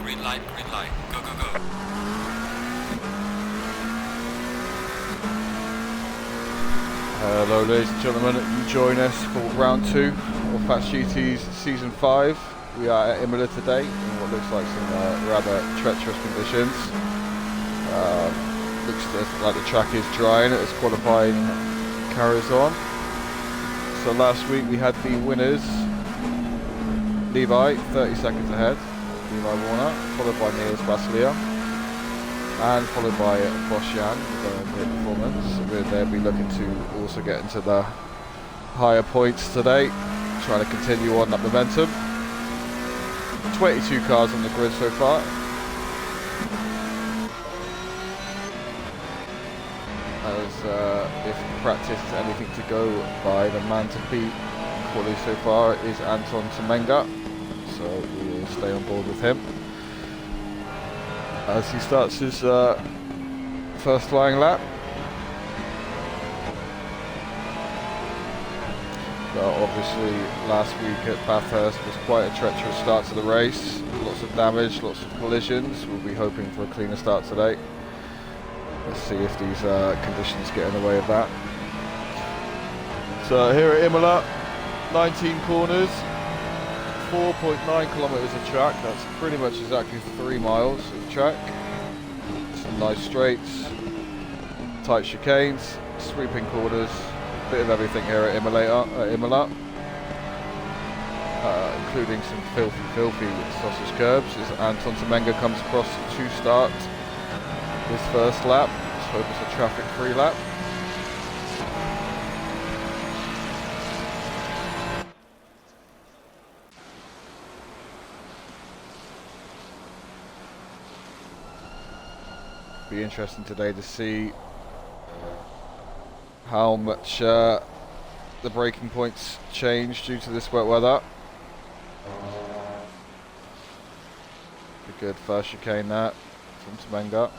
green light, go, go, go. Hello ladies and gentlemen, you join us for round 2 of Fast GT's Season 5. We are at Imola today in what looks like some rather treacherous conditions. Looks like the track is drying as qualifying carries on. So last week we had the winners, Levi 30 seconds ahead, Levi Warner, followed by Niels Basilia, and followed by Bosjan with a great performance. They'll be looking to also get into the higher points today, trying to continue on that momentum. 22 cars on the grid so far. As if practice is anything to go by, the man to beat quality so far is Anton Semenga, so we will stay on board with him as he starts his first flying lap. But obviously last week at Bathurst was quite a treacherous start to the race, lots of damage, lots of collisions. We'll be hoping for a cleaner start today. Let's see if these conditions get in the way of that. So here at Imola, 19 corners, 4.9 kilometres of track. That's pretty much exactly 3 miles of track. Some nice straights, tight chicanes, sweeping corners, a bit of everything here at Imola. Including some filthy sausage curbs as Anton Semenga comes across to start his first lap. Let's hope it's a traffic-free lap. Be interesting today to see how much the braking points change due to this wet weather. A good first chicane that from Semenga.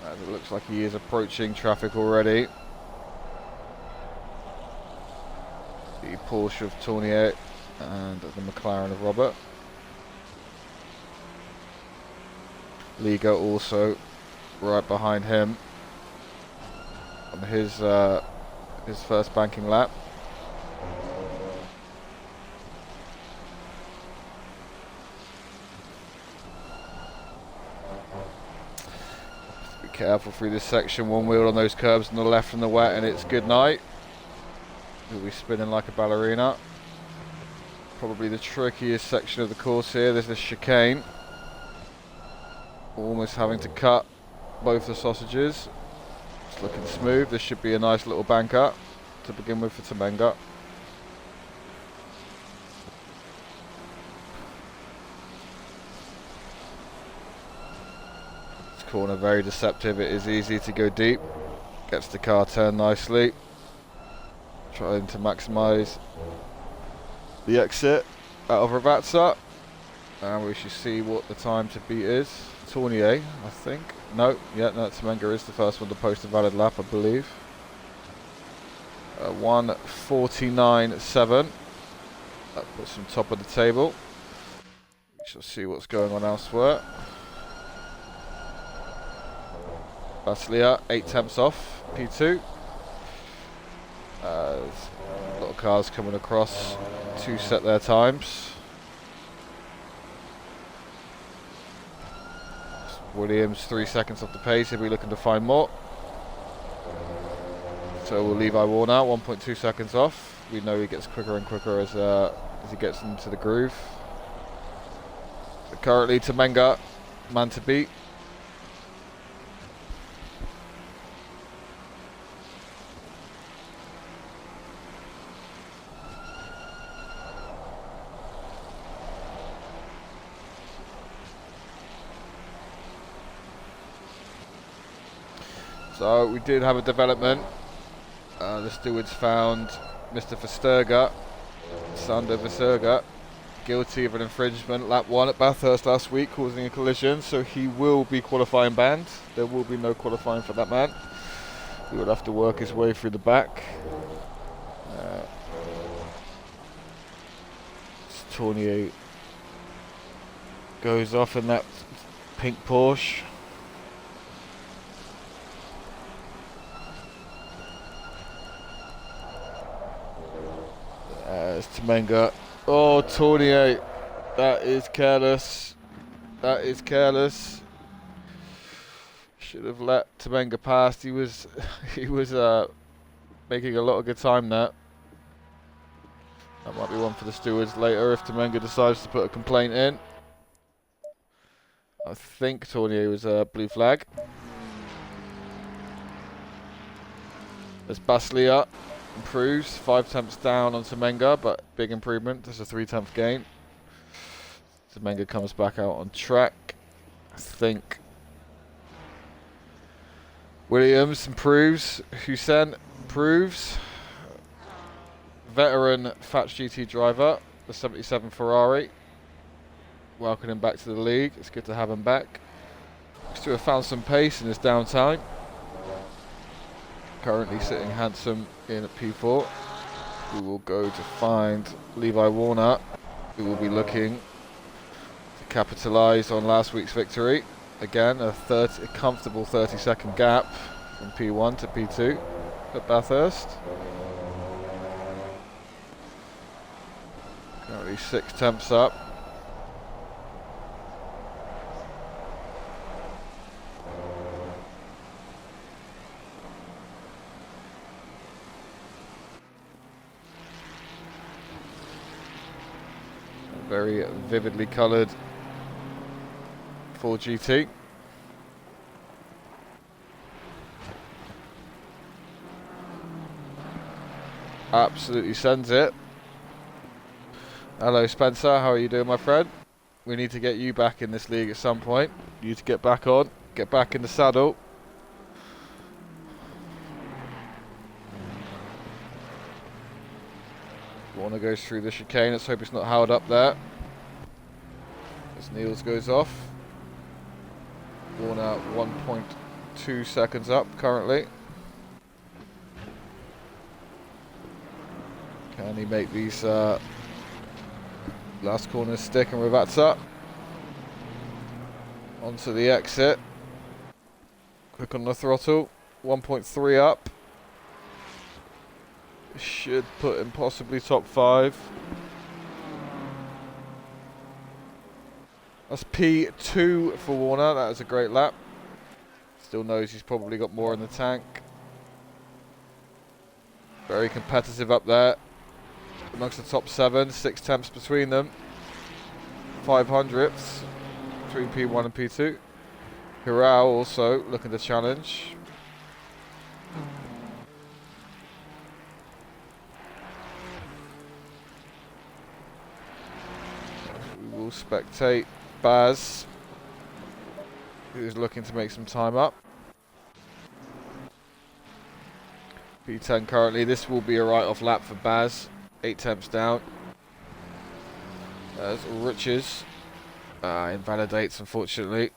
As it looks like he is approaching traffic already. The Porsche of Tournier and the McLaren of Robert. Liga also right behind him on his first banking lap. Be careful through this section, one wheel on those curbs on the left from the wet, and it's good night. He'll be spinning like a ballerina. Probably the trickiest section of the course here. There's this chicane. Almost having to cut both the sausages. It's looking smooth. This should be a nice little banker to begin with for Semenga. This corner very deceptive. It is easy to go deep. Gets the car turned nicely. Trying to maximise the exit out of Ravazza. And we should see what the time to beat is. Tournier, I think. No, Semenga is the first one to post a valid lap, I believe. 1:49.7. That puts him top of the table. We shall see what's going on elsewhere. Basilia, 8 tenths off, P2. There's a lot of cars coming across to set their times. Williams 3 seconds off the pace. He'll be looking to find more. So will Levi Warner 1.2 seconds off. We know he gets quicker and quicker as he gets into the groove. So currently Semenga, man to beat. So we did have a development. The stewards found Mr. Versterger, Sander Versterger, guilty of an infringement lap 1 at Bathurst last week, causing a collision, so he will be qualifying banned. There will be no qualifying for that man. He will have to work his way through the back. Tournier goes off in that pink Porsche. There's Temenga. Oh, Tournier. That is careless. That is careless. Should have let Temenga past. He was making a lot of good time there. That might be one for the stewards later if Temenga decides to put a complaint in. I think Tournier was a blue flag. As Baslia improves, 5 tenths down on Temenga, but big improvement. There's a 3-tenth gain. Temenga comes back out on track. I think Williams improves. Hussein improves. Veteran Fat GT driver, the 77 Ferrari. Welcome him back to the league. It's good to have him back. Looks to have found some pace in his downtime. Currently sitting handsome in at P4. We will go to find Levi Warner, who will be looking to capitalise on last week's victory. Again, a comfortable 30-second gap from P1 to P2 at Bathurst. Currently 6 tenths up. Very vividly coloured 4GT. Absolutely sends it. Hello Spencer, how are you doing, my friend? We need to get you back in this league at some point. You need to get back on, get back in the saddle. Warner goes through the chicane. Let's hope it's not held up there. As Niels goes off. Warner 1.2 seconds up currently. Can he make these last corners stick and Ravazza? Onto the exit. Quick on the throttle. 1.3 up. Should put him possibly top 5. That's P2 for Warner. That was a great lap. Still knows he's probably got more in the tank. Very competitive up there. Amongst the top 7, 6 tenths between them. 500ths between P1 and P2. Hirao also looking to challenge. We will spectate Baz, who's looking to make some time up. P10 currently. This will be a write-off lap for Baz. 8 tenths down. As Riches invalidates, unfortunately.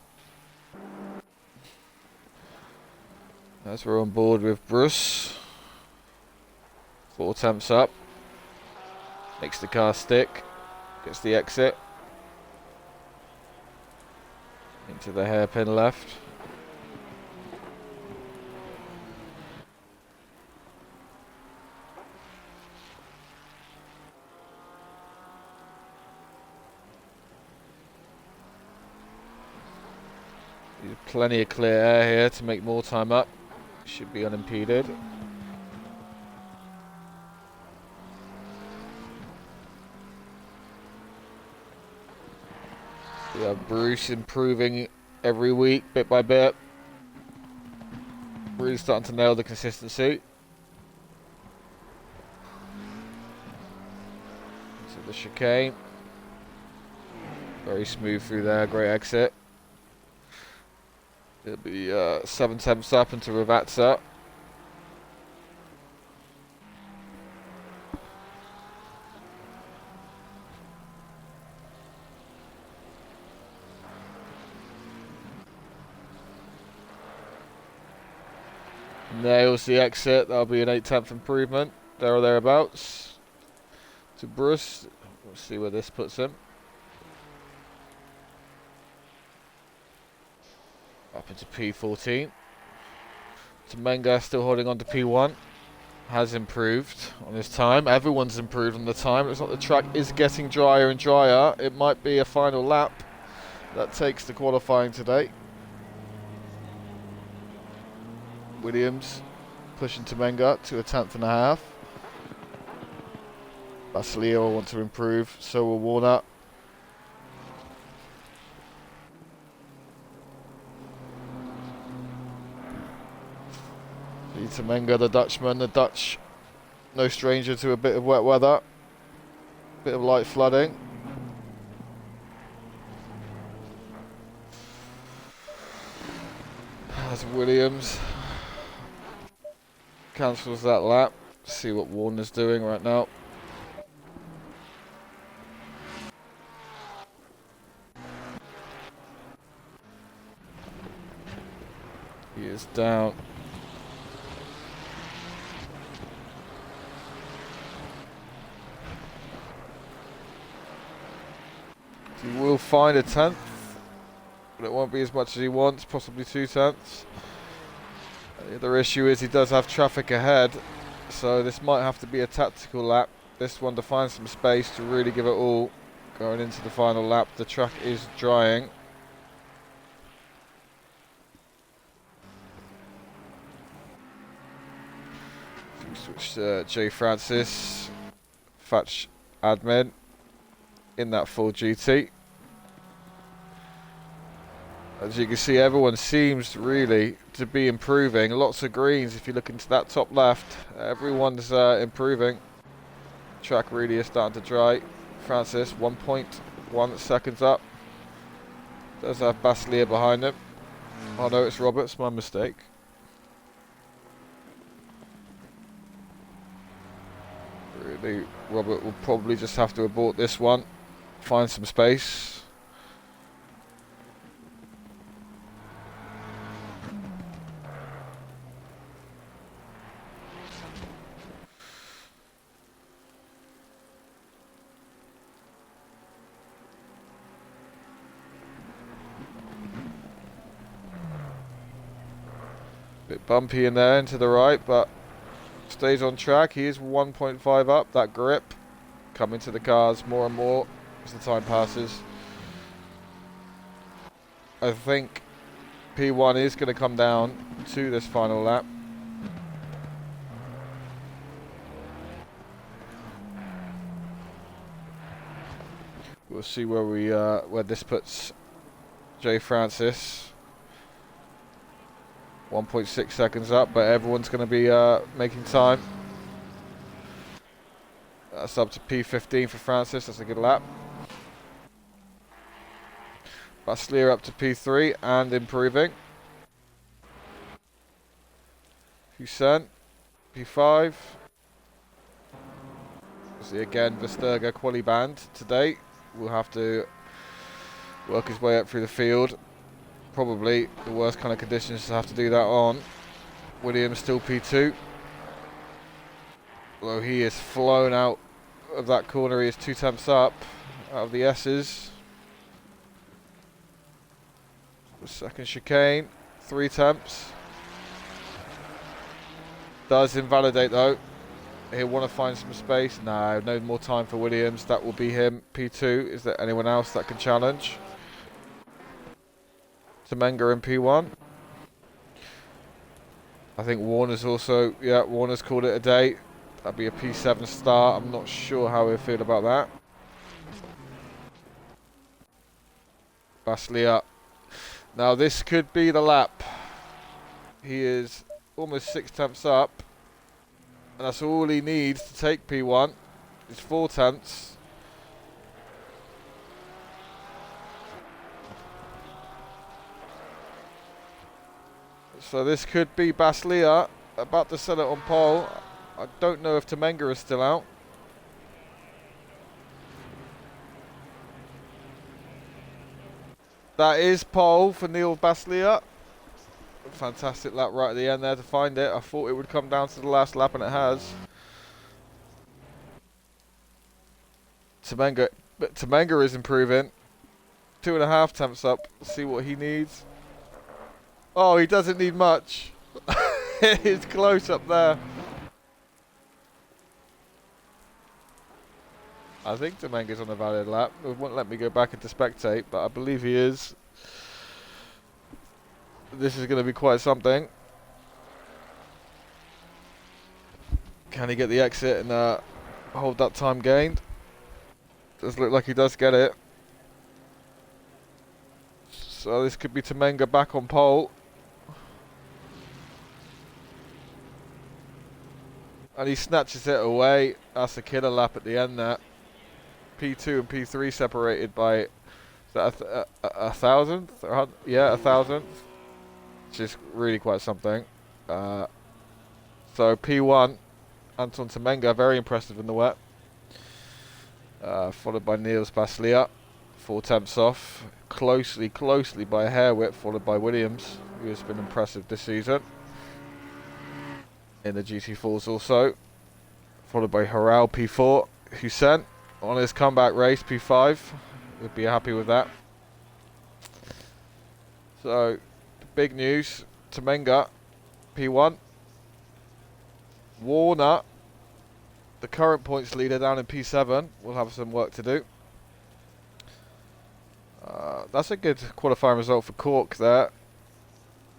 As we're on board with Bruce. 4 tenths up. Makes the car stick. Gets the exit. Into the hairpin left. Plenty of clear air here to make more time up. Should be unimpeded. We have Bruce improving every week, bit by bit. Really starting to nail the consistency. Into the chicane. Very smooth through there, great exit. It'll be 7 tenths up into Ravazza. Nails the exit. That'll be an 8 tenth improvement, there or thereabouts. To Bruce, We'll see where this puts him. Up into P14. Temenga still holding on to P1. Has improved on his time. Everyone's improved on the time. Looks like the track is getting drier and drier. It might be a final lap that takes the qualifying today. Williams pushing Temenga to a 10th and a half. Basilio will want to improve, so will Warner. Temenga, the Dutchman, the Dutch, no stranger to a bit of wet weather, bit of light flooding. As Williams cancels that lap, see what Warner's doing right now. He is down. He will find a 10th, but it won't be as much as he wants, possibly 2 tenths. The other issue is he does have traffic ahead, so this might have to be a tactical lap. This one to find some space to really give it all going into the final lap. The track is drying. Switch to J. Francis, Fatch admin in that full GT. As you can see, everyone seems really to be improving. Lots of greens if you look into that top left. Everyone's improving. Track really is starting to dry. Francis 1.1 seconds up. Does have Basilio behind him. Oh no, it's Roberts, my mistake. Really, Robert will probably just have to abort this one. Find some space. Bit bumpy in there and to the right, but stays on track. He is 1.5 up. That grip coming to the cars more and more as the time passes. I think P1 is going to come down to this final lap. We'll see where this puts J. Francis. 1.6 seconds up, but everyone's going to be making time. That's up to P15 for Francis. That's a good lap. Basilio up to P3 and improving. Hussein, P5. See again, Vesterga quali band today. Will have to work his way up through the field. Probably the worst kind of conditions to have to do that on. Williams still P2. Although he is flown out of that corner, he is 2 tenths up out of the S's. The second chicane, 3 tenths. Does invalidate though. He'll want to find some space. No more time for Williams. That will be him. P2. Is there anyone else that can challenge? Temenga in P1. I think Warner's also, yeah, Warner's called it a day. That'd be a P7 start. I'm not sure how he'll feel about that. Basilio. Now this could be the lap. He is almost 6 tenths up. And that's all he needs to take P1. It's 4 tenths. So this could be Basilio about to sell it on pole. I don't know if Temenga is still out. That is pole for Neil Basilio. Fantastic lap right at the end there to find it. I thought it would come down to the last lap and it has. Temenga is improving. 2.5 temps up. See what he needs. Oh, he doesn't need much. It's close up there. I think Temenga's on a valid lap. It won't let me go back into spectate, but I believe he is. This is going to be quite something. Can he get the exit and hold that time gained? Does look like he does get it. So this could be Temenga back on pole. And he snatches it away. That's a killer lap at the end there. P2 and P3 separated by, is that a thousandth? Yeah, a thousandth. Which is really quite something. So P1, Anton Temenga, very impressive in the wet. Followed by Niels Baslia, 4 temps off. Closely by a hair whip, followed by Williams, who has been impressive this season. In the GT4s also. Followed by Haral, P4. Hussein, on his comeback race, P5. We'd be happy with that. So, big news, Temenga, P1. Warner, the current points leader, down in P7. We'll have some work to do. That's a good qualifying result for Cork there.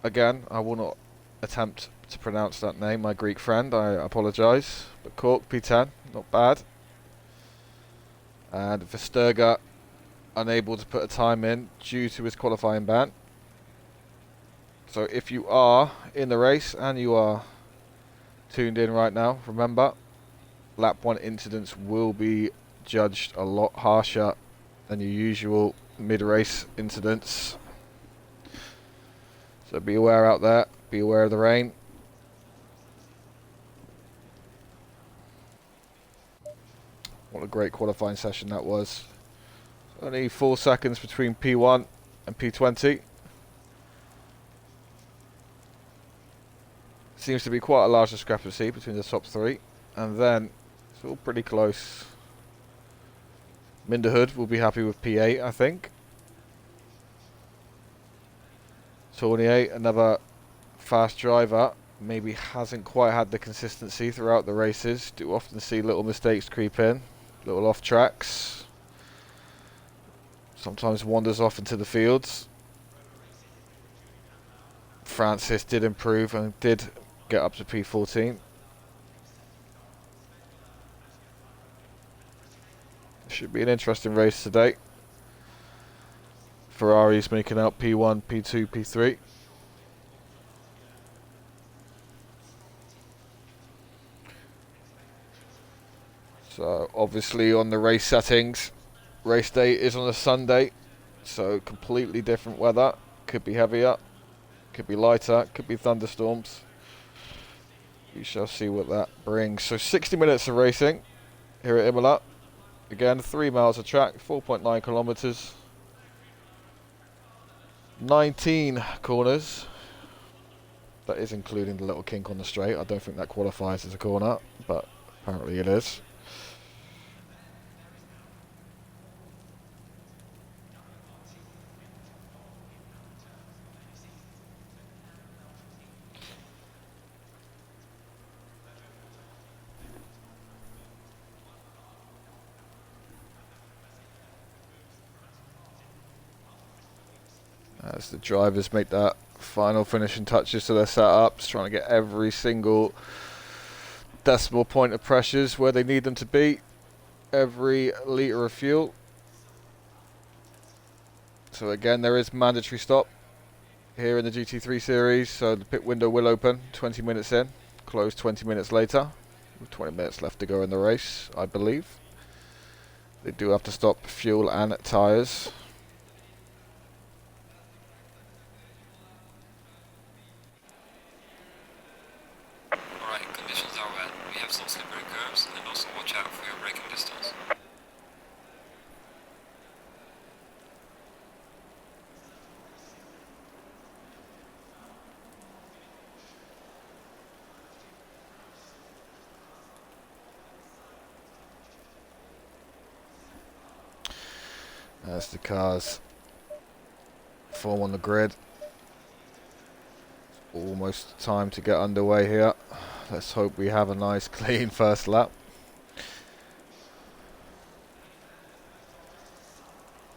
Again, I will not attempt to pronounce that name, my Greek friend, I apologise. But Cork, P10, not bad. And Versterger, unable to put a time in due to his qualifying ban. So if you are in the race and you are tuned in right now, remember, lap 1 incidents will be judged a lot harsher than your usual mid-race incidents. So be aware out there, be aware of the rain. What a great qualifying session that was. Only 4 seconds between P1 and P20. Seems to be quite a large discrepancy between the top 3. And then it's all pretty close. Minderhood will be happy with P8, I think. Tournier, another fast driver, maybe hasn't quite had the consistency throughout the races. Do often see little mistakes creep in, little off tracks. Sometimes wanders off into the fields. Francis did improve and did get up to P14. Should be an interesting race today. Ferrari's making out P1, P2, P3. So obviously on the race settings, race day is on a Sunday, so completely different weather. Could be heavier, could be lighter, could be thunderstorms. We shall see what that brings. So 60 minutes of racing here at Imola. Again, 3 miles of track, 4.9 kilometres. 19 corners. That is including the little kink on the straight. I don't think that qualifies as a corner, but apparently it is. As the drivers make that final finishing touches to their setups, trying to get every single decimal point of pressures where they need them to be, every litre of fuel. So again, there is mandatory stop here in the GT3 series, so the pit window will open 20 minutes in, close 20 minutes later, with 20 minutes left to go in the race, I believe. They do have to stop fuel and tyres. Conditions are wet, we have some slippery curves, and also watch out for your braking distance. As the cars form on the grid. Almost time to get underway here. Let's hope we have a nice clean first lap.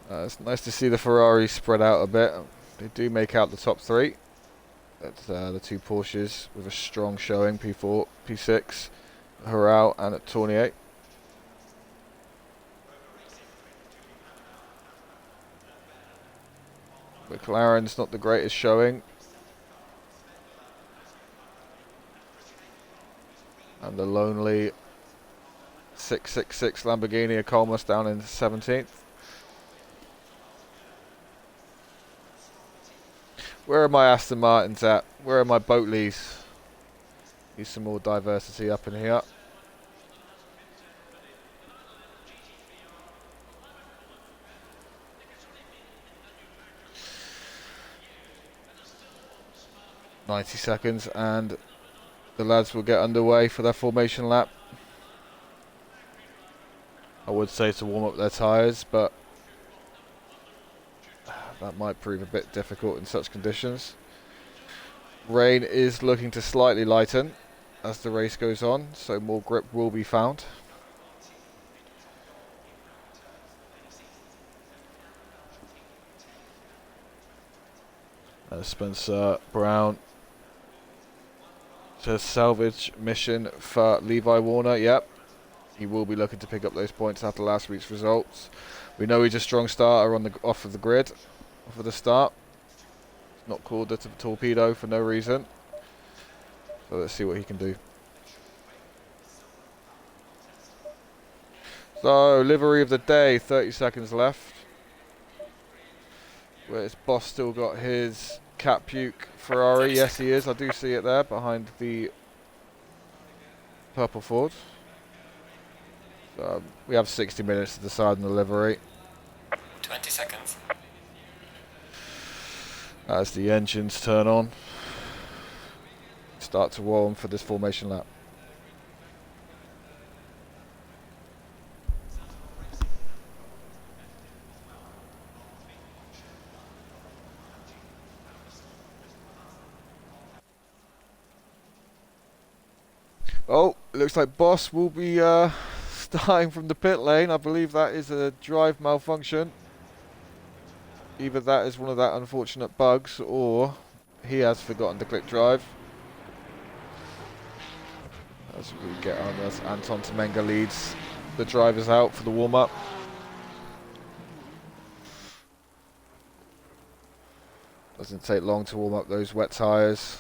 It's nice to see the Ferrari spread out a bit. They do make out the top three. That's the two Porsches with a strong showing, P4, P6, Herau and at Tournier. McLaren's not the greatest showing. And the lonely 666 Lamborghini are almost down in 17th. Where are my Aston Martins at? Where are my Boatleys? Need some more diversity up in here. .90 seconds and the lads will get underway for their formation lap. I would say to warm up their tyres, but that might prove a bit difficult in such conditions. Rain is looking to slightly lighten as the race goes on, so more grip will be found. Spencer Brown says salvage mission for Levi Warner. Yep, he will be looking to pick up those points after last week's results. We know he's a strong starter on the off of the grid, off of the start. Not called a torpedo for no reason. So let's see what he can do. So livery of the day, 30 seconds left. Where's Boss still got his cat puke Ferrari? Yes, he is. I do see it there behind the purple Ford. So we have 60 minutes to decide on the livery. 20 seconds. As the engines turn on, start to warm for this formation lap. Oh, it looks like Boss will be starting from the pit lane. I believe that is a drive malfunction. Either that is one of that unfortunate bugs, or he has forgotten to click drive. As we get on, as Anton Temenga leads the drivers out for the warm-up. Doesn't take long to warm up those wet tyres.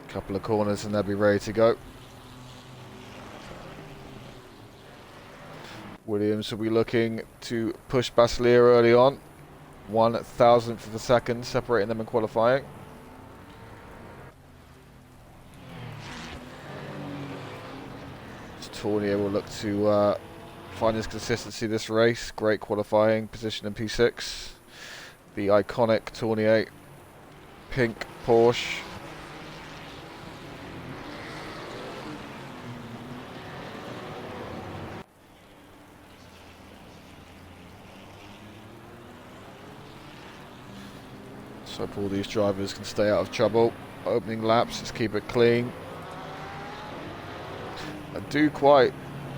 Couple of corners and they'll be ready to go. Williams will be looking to push Basselier early on. 1,000th of a second separating them in qualifying. Tournier will look to find his consistency this race. Great qualifying position in P6. The iconic Tournier pink Porsche. So all these drivers can stay out of trouble. Opening laps, let's keep it clean. I do quite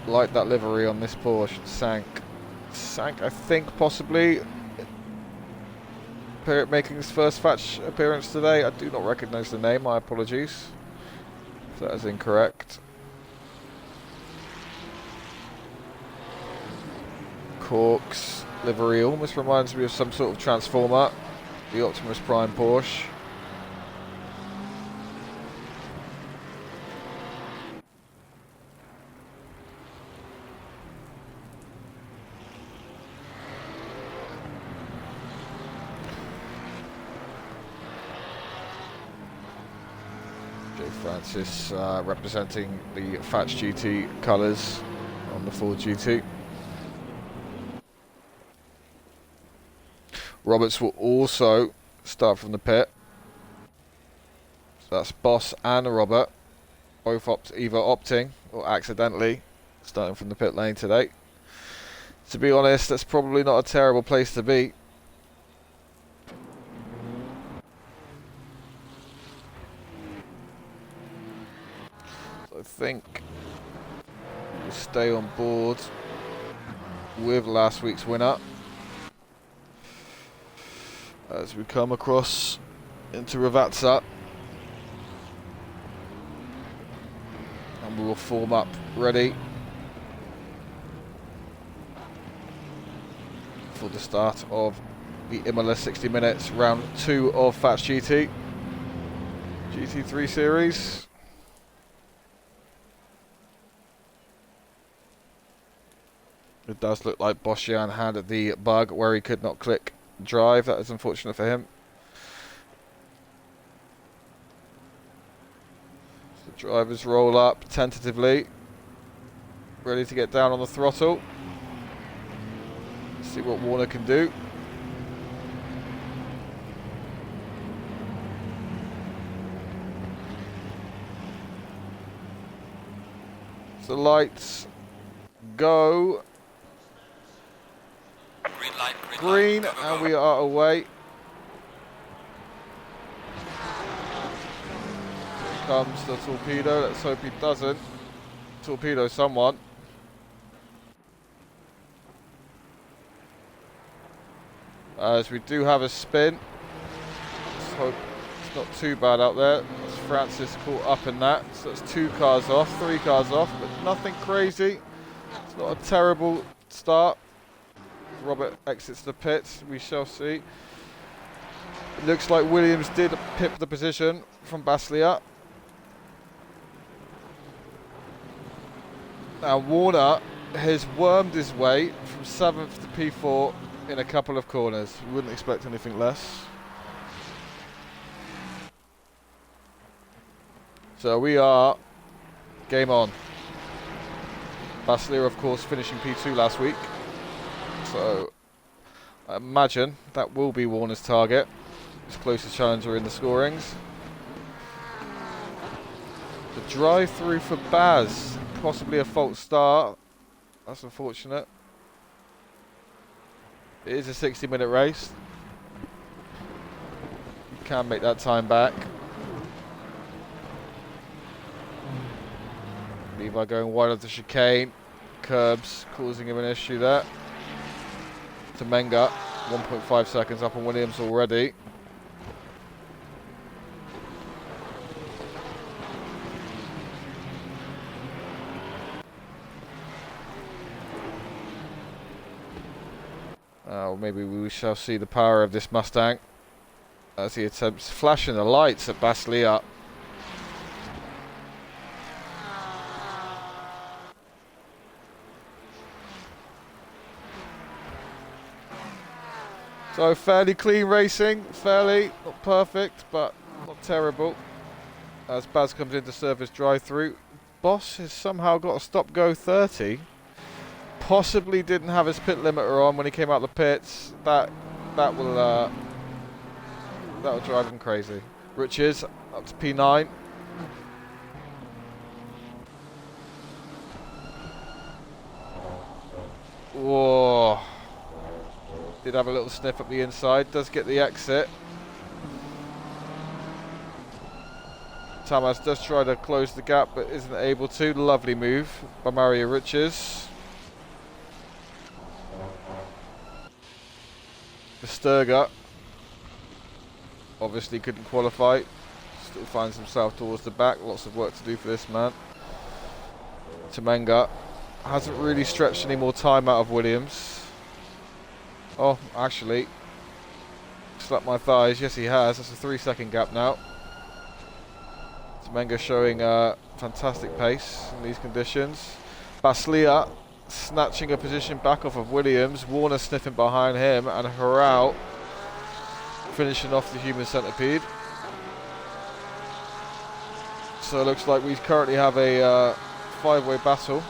like that livery on this Porsche. Sank, I think, possibly making his first Fatch appearance today. I do not recognise the name, my apologies if that is incorrect. Corks livery almost reminds me of some sort of transformer. The Optimus Prime Porsche. Joe Francis representing the Fatch GT colours on the Ford GT. Roberts will also start from the pit. So that's Boss and Robert, both either opting or accidentally starting from the pit lane today. To be honest, that's probably not a terrible place to be. So I think we'll stay on board with last week's winner as we come across into Ravazza, and we will form up ready for the start of the Imola 60 minutes round 2 of Fats GT GT3 series. It does look like Boschian had the bug where he could not click drive. That is unfortunate for him. So the drivers roll up tentatively, ready to get down on the throttle. See what Warner can do. So the lights go. Green light, Green, light. Go, go, and go. we are away. Here comes the torpedo. Let's hope he doesn't torpedo someone. As we do have a spin. Let's hope it's not too bad out there. As Francis caught up in that. So that's 2 cars off, 3 cars off, but nothing crazy. It's not a terrible start. Robert exits the pits, we shall see. It looks like Williams did pip the position from Baslia. Now Warner has wormed his way from 7th to P4 in a couple of corners. We wouldn't expect anything less. So we are game on. Baslia, of course, finishing P2 last week. So I imagine that will be Warner's target, his closest challenger in the scorings. The drive through for Baz, possibly a false start. That's unfortunate. It is a 60-minute race. You can make that time back. Levi going wide of the chicane. Curbs causing him an issue there. To Menga, 1.5 seconds up on Williams already. Maybe we shall see the power of this Mustang as he attempts flashing the lights at Baslia. So fairly clean racing, fairly, not perfect, but not terrible. As Baz comes in to serve his drive-through. Boss has somehow got a stop-go 30. Possibly didn't have his pit limiter on when he came out the pits. That will drive him crazy. Riches up to P9. Whoa. Did have a little sniff up the inside. Does get the exit. Tamas does try to close the gap but isn't able to. Lovely move by Mario Riches. Sturger obviously couldn't qualify, still finds himself towards the back. Lots of work to do for this man. Temenga hasn't really stretched any more time out of Williams. Oh, actually slapped my thighs. Yes, he has. That's a 3-second gap now. Temenga showing fantastic pace in these conditions. Baslia snatching a position back off of Williams. Warner sniffing behind him, and Harao finishing off the human centipede. So it looks like we currently have a 5-way battle.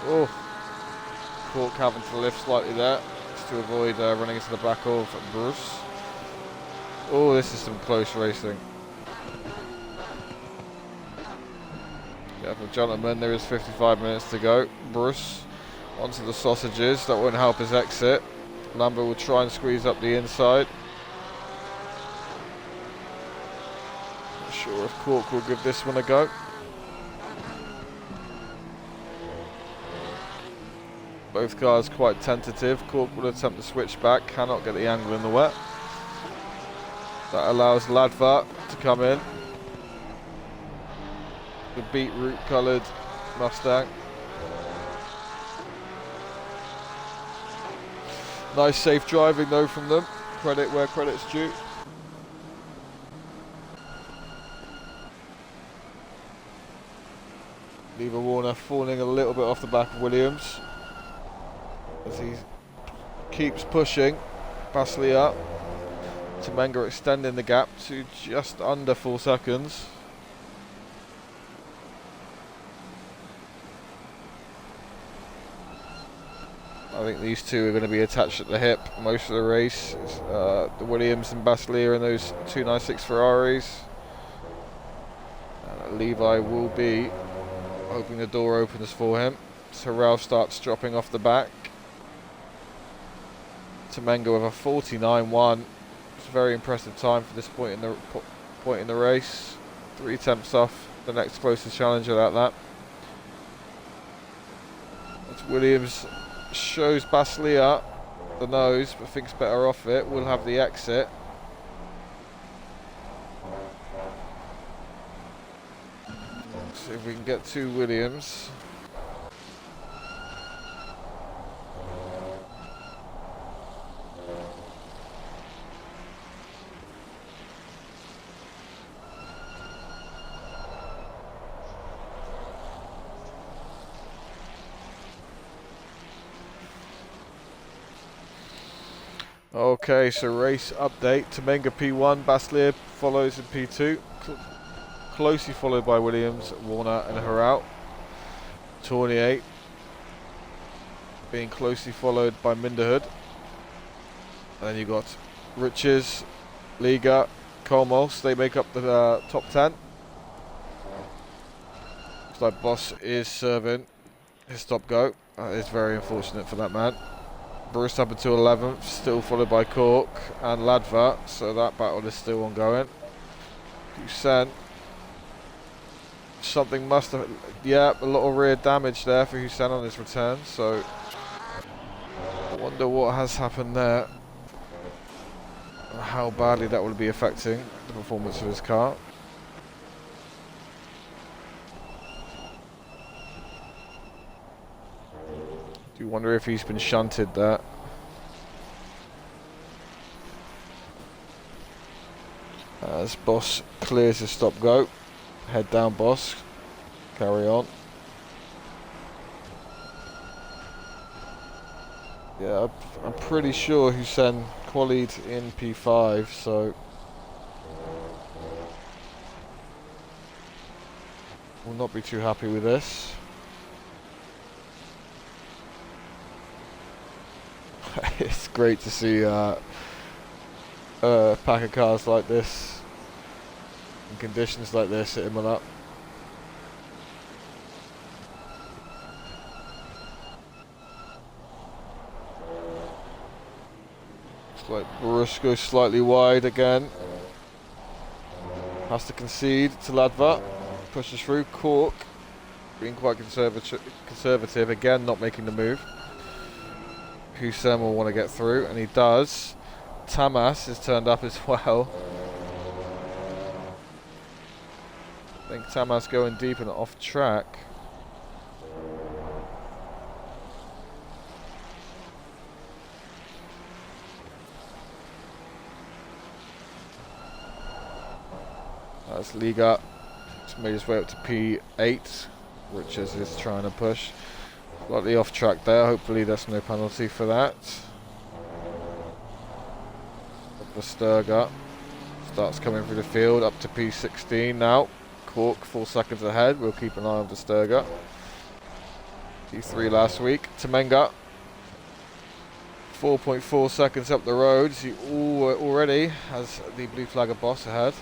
Oh, Cork having to lift slightly there just to avoid running into the back of Bruce. Oh, this is some close racing. Careful, gentlemen, there is 55 minutes to go. Bruce onto the sausages, that won't help his exit. Lambert will try and squeeze up the inside. Not sure if Cork will give this one a go. Both cars quite tentative. Cork will attempt to switch back, cannot get the angle in the wet. That allows Ladva to come in. The beetroot coloured Mustang. Nice safe driving though from them. Credit where credit's due. Lever Warner falling a little bit off the back of Williams as he keeps pushing. Basley up. Temenga extending the gap to just under 4 seconds. I think these two are going to be attached at the hip most of the race. The Williams and Basley are in those 296 Ferraris. Levi will be hoping the door opens for him. So Ralph starts dropping off the back. Temenga with a 49.1. It's a very impressive time for this point in the race. 3 tenths off the next closest challenger at that. It's Williams. Shows Basley up the nose, but thinks better off it. We'll have the exit. See if we can get to Williams. Okay, so race update. Temenga P1, Basley follows in P2. Closely followed by Williams, Warner and Heralt. Tournier being closely followed by Minderhood. And then you got Riches, Liga, Colmos. They make up the top 10. Looks like Boss is serving his stop go. That is very unfortunate for that man. Bruce up until 11th, still followed by Cork and Ladva, so that battle is still ongoing. Hussein, something must have, yeah, a lot of rear damage there for Hussein on his return, so I wonder what has happened there, and how badly that will be affecting the performance of his car. Do wonder if he's been shunted there. As Boss clears his stop go. Head down, Boss. Carry on. Yeah, I'm pretty sure Hussein qualied in P5, so will not be too happy with this. It's great to see a pack of cars like this in conditions like this at Imola. Looks like Bruce goes slightly wide again. Has to concede to Ladva. Pushes through. Cork being quite conservative again, not making the move. Hussein will want to get through, and he does. Tamas is turned up as well. I think Tamas going deep and off track. That's Liga. It's made his way up to P8, which is trying to push. Slightly off track there, hopefully there's no penalty for that. Versterga starts coming through the field up to P16 now. Cork 4 seconds ahead. We'll keep an eye on Versterger. Q3 last week. Temenga 4.4 seconds up the road. He already has the blue flagger boss ahead.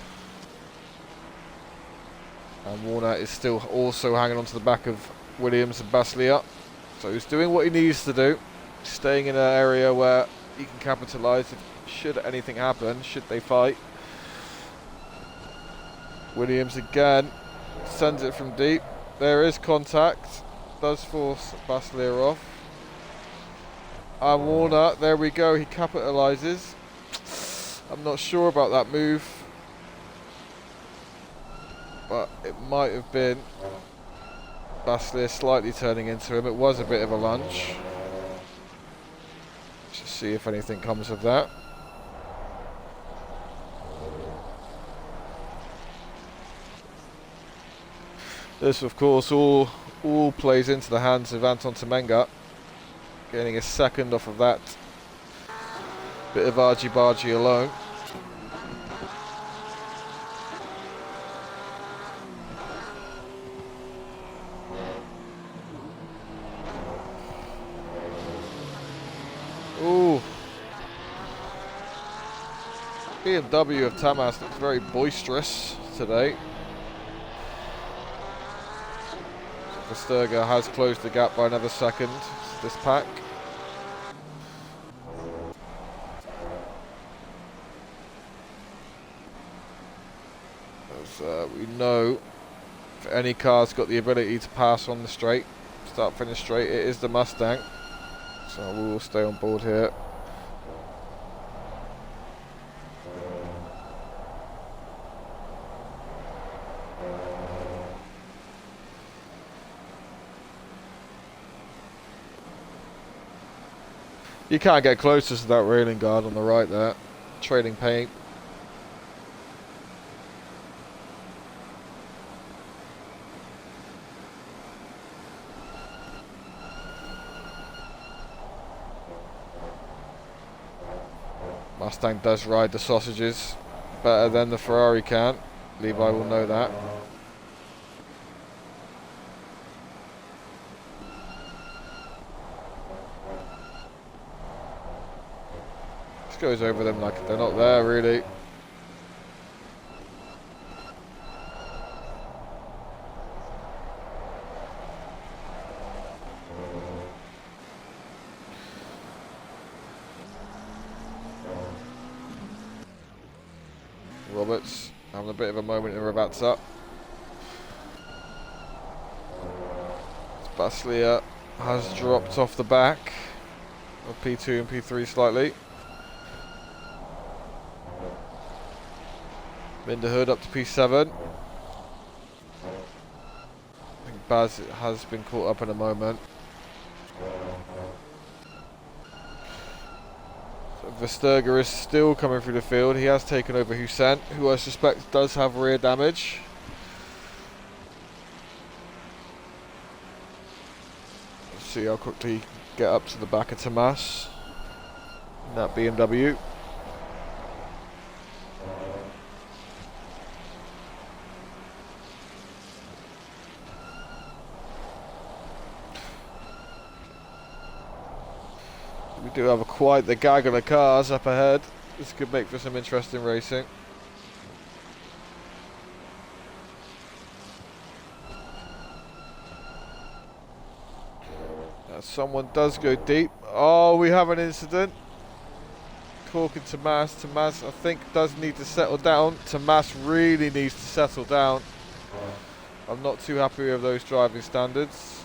And Warner is still also hanging on to the back of Williams and Baslia. So he's doing what he needs to do. Staying in an area where he can capitalise should anything happen, should they fight. Williams again sends it from deep. There is contact. Does force Baslia off. And Warner, there we go, he capitalises. I'm not sure about that move, but it might have been Baslia slightly turning into him. It was a bit of a lunge. Let's just see if anything comes of that. This, of course, all plays into the hands of Anton Temenga, getting a second off of that bit of argy-bargy alone. Ooh. BMW of Tamas looks very boisterous today. Versterger has closed the gap by another second this pack. As we know, if any car's got the ability to pass on the straight, start finish straight, it is the Mustang. So we will stay on board here. You can't get closer to that railing guard on the right there. Trading paint. Mustang does ride the sausages better than the Ferrari can. Levi will know that. Goes over them like they're not there really. Roberts having a bit of a moment in Ravatsa. Baslia has dropped off the back of P2 and P3 slightly. Minderhood up to P7. I think Baz has been caught up in a moment. So Versterger is still coming through the field. He has taken over Hussein, who I suspect does have rear damage. Let's see how quickly he can get up to the back of Tomas in that BMW. We do have quite the gaggle of cars up ahead. This could make for some interesting racing. Someone does go deep. Oh, we have an incident. Talking to Tomas. Tomas, I think, does need to settle down. Tomas really needs to settle down. I'm not too happy with those driving standards.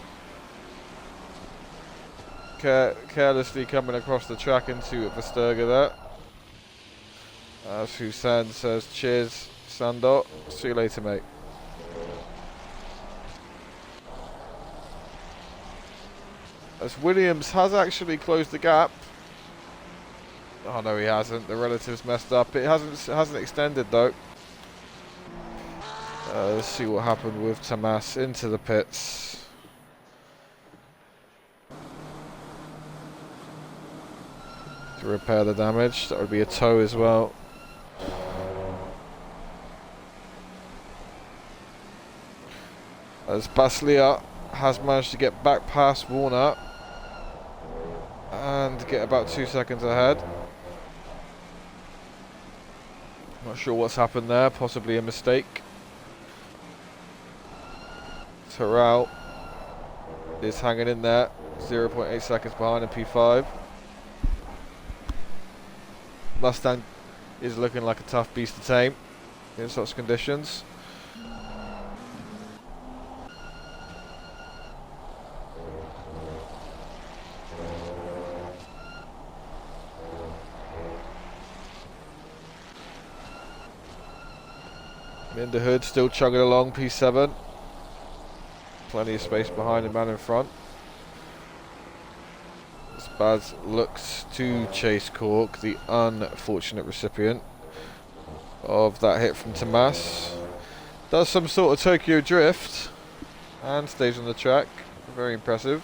Carelessly coming across the track into Versterger there. As Hussein says, cheers, Sandor. See you later, mate. As Williams has actually closed the gap. Oh no, he hasn't. The relatives messed up. It hasn't extended though. Let's see what happened with Tomas into the pits. To repair the damage. That would be a tow as well. as Baslia has managed to get back past Warner and get about 2 seconds ahead. Not sure what's happened there, possibly a mistake. Terrell is hanging in there, 0.8 seconds behind in P5. Mustang is looking like a tough beast to tame in such conditions. In the hood, still chugging along, P7. Plenty of space behind the man in front. Spaz looks to chase Cork, the unfortunate recipient of that hit from Tomas. Does some sort of Tokyo drift and stays on the track. Very impressive.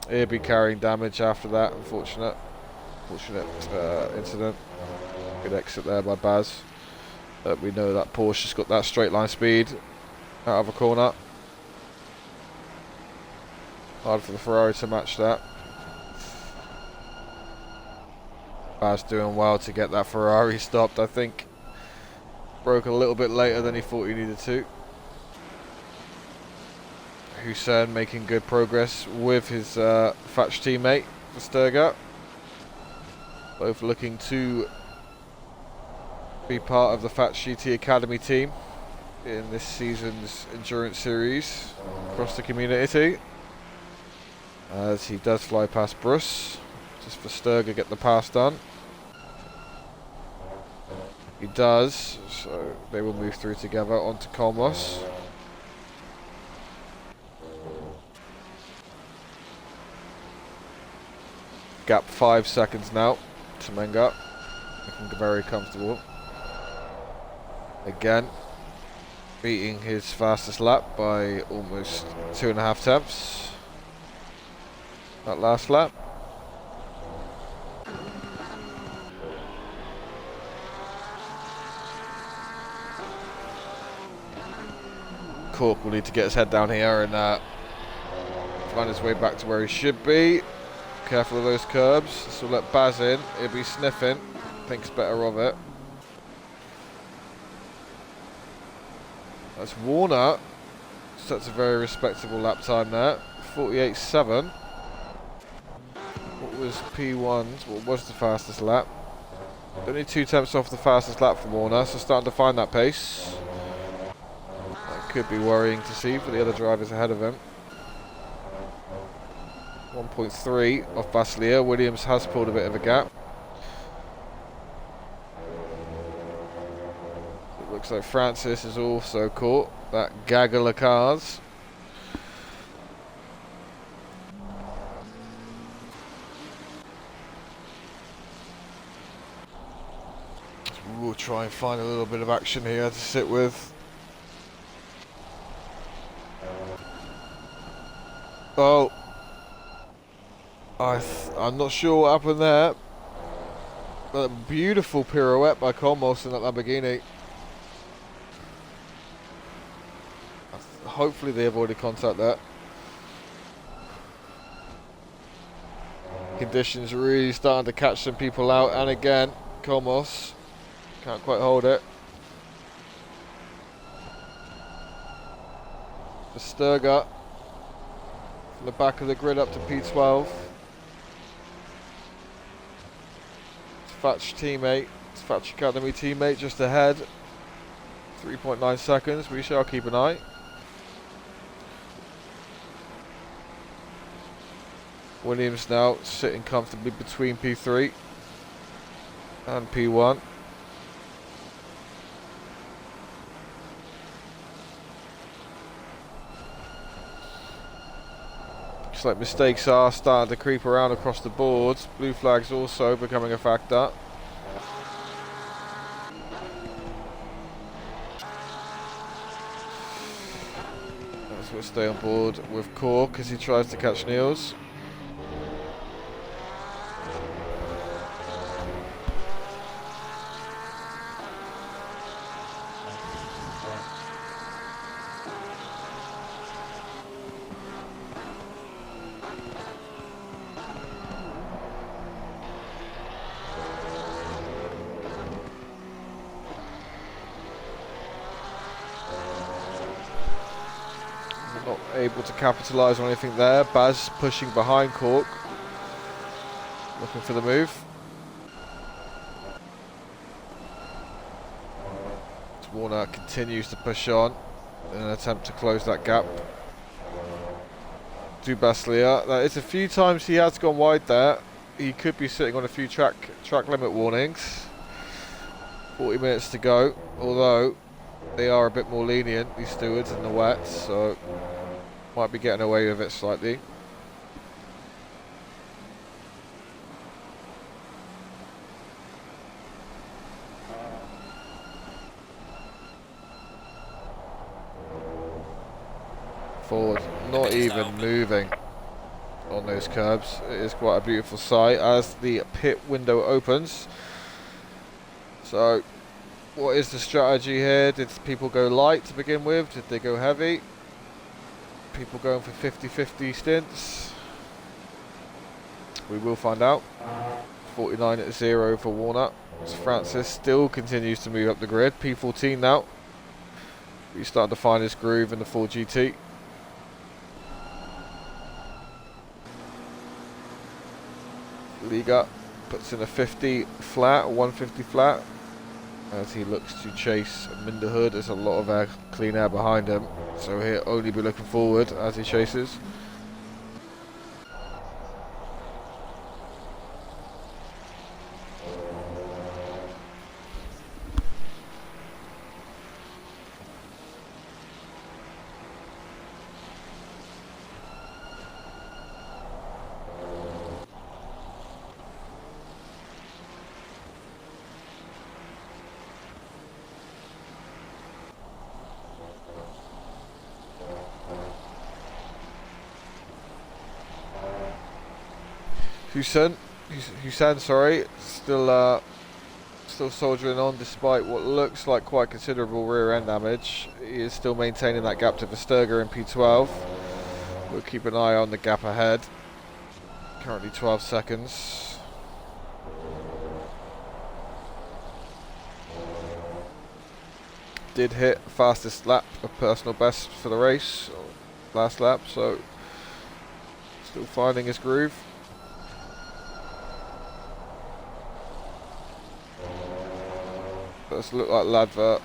He'll be carrying damage after that, unfortunate incident. Good exit there by Baz. We know that Porsche's got that straight line speed out of a corner. Hard for the Ferrari to match that. Baz doing well to get that Ferrari stopped, I think. Broke a little bit later than he thought he needed to. Hussein making good progress with his Fatch teammate, Versterger. Both looking to be part of the Fatch GT Academy team in this season's endurance series across the community. As he does fly past Bruce, just for Sturger get the pass done. He does, so they will move through together onto Colmos. Gap 5 seconds now to Menga, looking very comfortable. Again, beating his fastest lap by almost 2.5 tenths. That last lap. Cork will need to get his head down here and find his way back to where he should be. Careful of those curbs. So we'll let Baz in. He'll be sniffing. Thinks better of it. That's Warner. Sets a very respectable lap time there. 48.7. What was P1's? What was the fastest lap? Only 2 tenths off the fastest lap from Warner, so starting to find that pace. That could be worrying to see for the other drivers ahead of him. 1.3 off Baslia. Williams has pulled a bit of a gap. It looks like Francis is also caught that gaggle of cars. We'll try and find a little bit of action here to sit with. Oh, I'm not sure what happened there. But a beautiful pirouette by Colmos in that Lamborghini. Hopefully they avoided contact there. Conditions really starting to catch some people out, and again, Colmos can't quite hold it. Versterger from the back of the grid up to P12. Fatch teammate, Fatch Academy teammate just ahead. 3.9 seconds, we shall keep an eye. Williams now sitting comfortably between P3 and P1. Looks like mistakes are starting to creep around across the board. Blue flags also becoming a factor. Let's we'll stay on board with Cork as he tries to catch Niels. able to capitalise on anything there. Baz pushing behind Cork, looking for the move. Warner continues to push on in an attempt to close that gap. Dubaslia, that is a few times he has gone wide there. He could be sitting on a few track limit warnings. 40 minutes to go, although they are a bit more lenient, these stewards, in the wet, so might be getting away with it slightly. Forward, not even moving on those curbs. It is quite a beautiful sight as the pit window opens. So what is the strategy here? Did people go light to begin with? Did they go heavy? People going for 50-50 stints? We will find out. 49 at 0 for Warner. As Francis still continues to move up the grid. P14 now. He's starting to find his groove in the full GT. Liga puts in a 50 flat, 150 flat, as he looks to chase Minderhood. There's a lot of air, clean air behind him, so he'll only be looking forward as he chases. Hussein, sorry, still soldiering on despite what looks like quite considerable rear end damage. He is still maintaining that gap to Versterger in P12. We'll keep an eye on the gap ahead. Currently 12 seconds. Did hit fastest lap of personal best for the race, last lap, so still finding his groove. Does look like Ladver.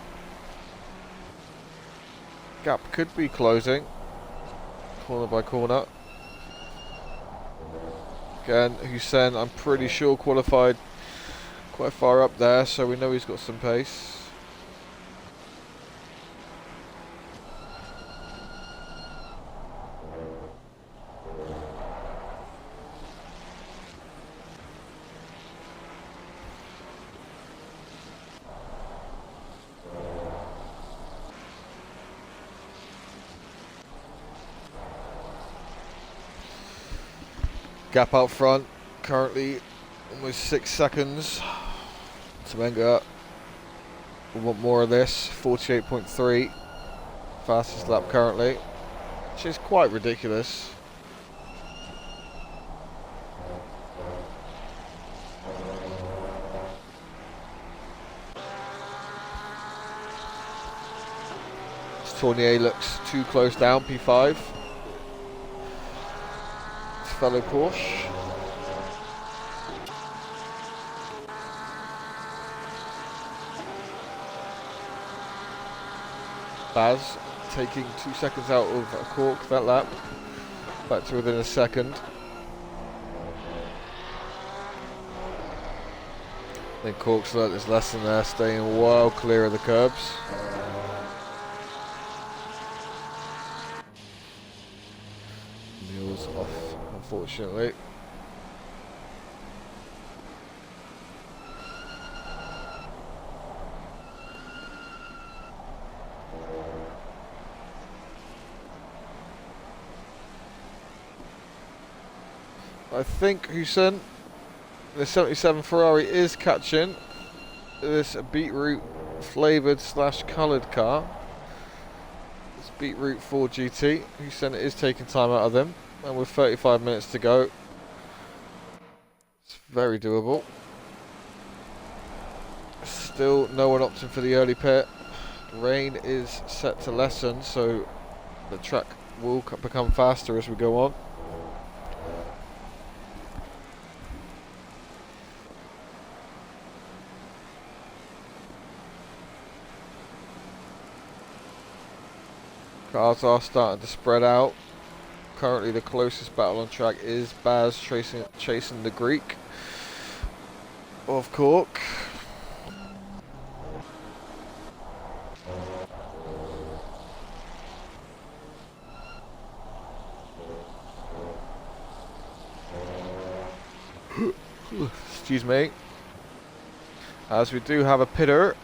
Gap could be closing, corner by corner. Again, Hussein, I'm pretty sure qualified quite far up there, so we know he's got some pace. Gap out front, currently almost 6 seconds. Temenga will want more of this, 48.3, fastest lap currently, which is quite ridiculous. Tournier looks too close down, P5. Fellow Porsche. Baz taking 2 seconds out of Cork that lap. Back to within a second. I think Cork's learnt his lesson there, staying well clear of the curbs. Neil's off, unfortunately. I think Hussein, the 77 Ferrari, is catching this beetroot flavoured / coloured car. This beetroot 4 GT. Hussein is taking time out of them, and with 35 minutes to go, it's very doable. Still no one opting for the early pit. Rain is set to lessen, so the track will become faster as we go on. Cars are starting to spread out. Currently the closest battle on track is Baz chasing the Greek of Cork. Excuse me. As we do have a pitter.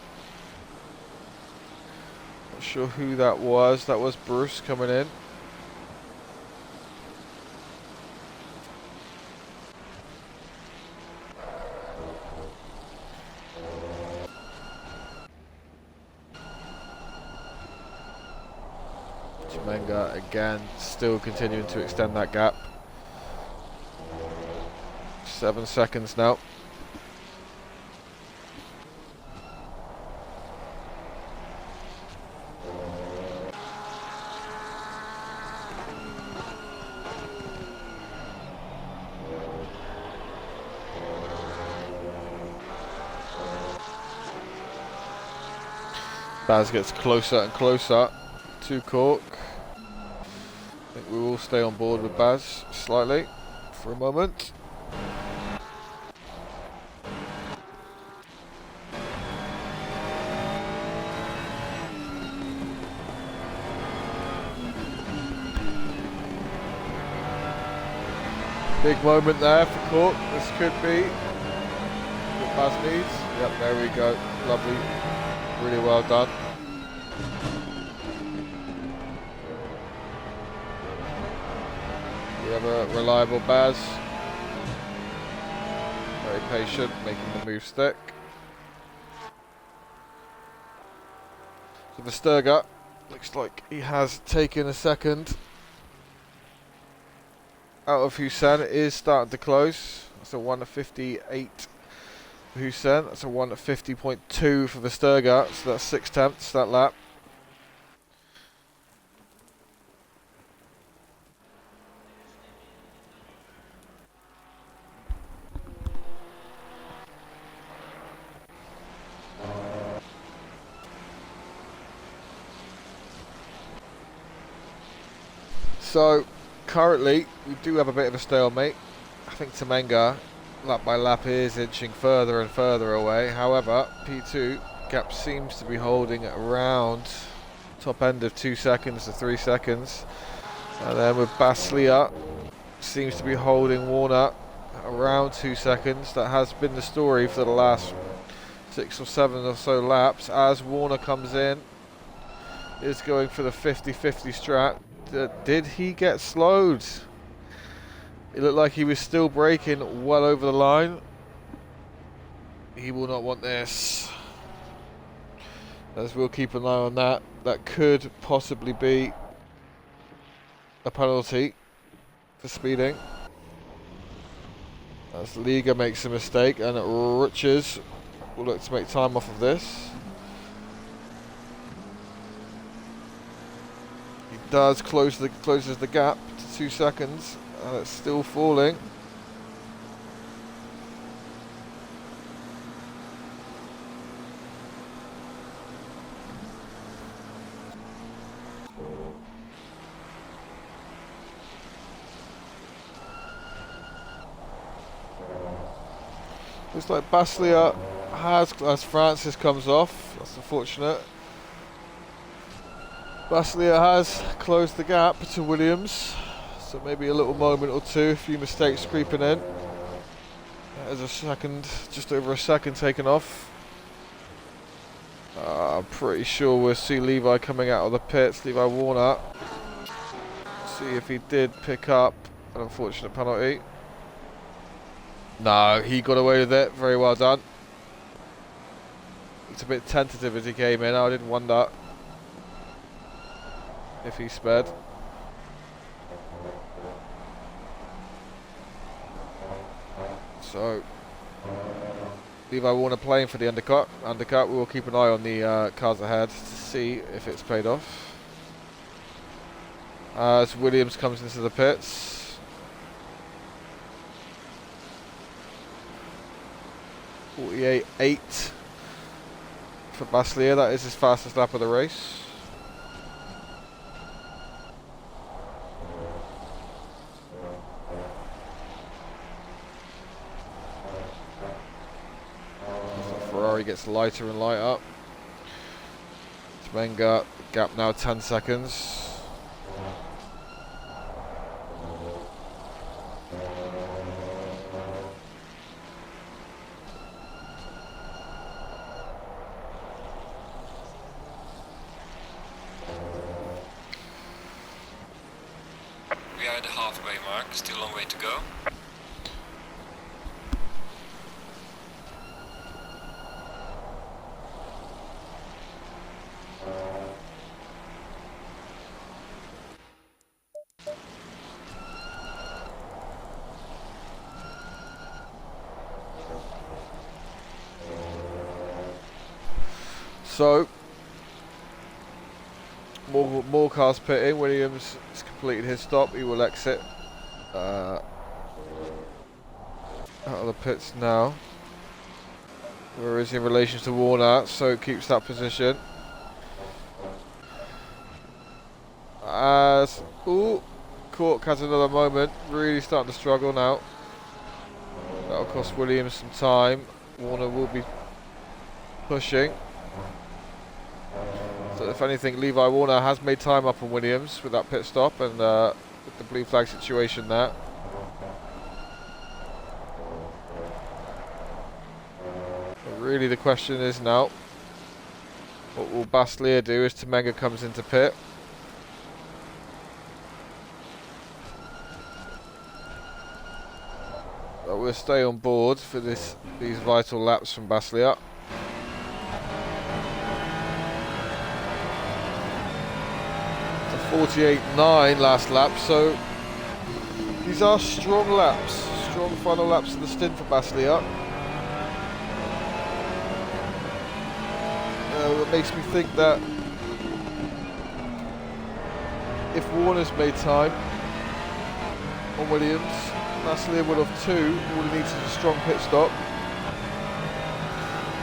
Not sure who that was. That was Bruce coming in. Chimenga again, still continuing to extend that gap. 7 seconds now. Baz gets closer and closer to Cork. I think we will stay on board with Baz slightly for a moment. Big moment there for Cork. This could be what Baz needs. Yep, there we go. Lovely. Really well done. We have a reliable Baz. Very patient, making the move stick. So the Sturga looks like he has taken a second out of Hussein. It is starting to close. That's a 1:58 for Hussein. That's a 1:50.2 for the Sturga. So that's 6/10 that lap. So currently we do have a bit of a stalemate. I think Chimenga lap by lap is inching further and further away. However, P2 gap seems to be holding around top end of 2 seconds to 3 seconds. And then with Baslia seems to be holding Warner around 2 seconds. That has been the story for the last 6 or 7 or so laps. As Warner comes in, is going for the 50-50 strat. Did he get slowed? It looked like he was still braking well over the line. He will not want this. As we'll keep an eye on that. That could possibly be a penalty for speeding. As Liga makes a mistake and Riches will look to make time off of this. Does closes the gap to 2 seconds, and it's still falling. Looks like Baslia has, as Francis comes off. That's unfortunate. Baslia has closed the gap to Williams, so maybe a little moment or two, a few mistakes creeping in. There's a second, just over a second taken off. I'm pretty sure we'll see Levi coming out of the pits, Levi Warner. See if he did pick up an unfortunate penalty. No, he got away with it, very well done. It's a bit tentative as he came in, I did wonder if he sped. So Levi Warner playing for the undercut. We will keep an eye on the cars ahead to see if it's paid off. as Williams comes into the pits. 48.8 for Baslier. That is his fastest lap of the race. Ferrari gets lighter and lighter. Smenga, gap now 10 seconds. We are at the halfway mark, still a long way to go. So, more cars pitting. Williams has completed his stop. He will exit out of the pits now. Where is he in relation to Warner? So keeps that position. As Cork has another moment. Really starting to struggle now. That'll cost Williams some time. Warner will be pushing. So if anything, Levi Warner has made time up on Williams with that pit stop and with the blue flag situation there. But really the question is now, what will Baslier do as Temenga comes into pit? But we'll stay on board for these vital laps from Baslier. 48.9 last lap, so these are strong laps, strong final laps of the stint for Baslier. It makes me think that if Warner's made time on Williams, Baslier would have too. All he needs is a strong pit stop.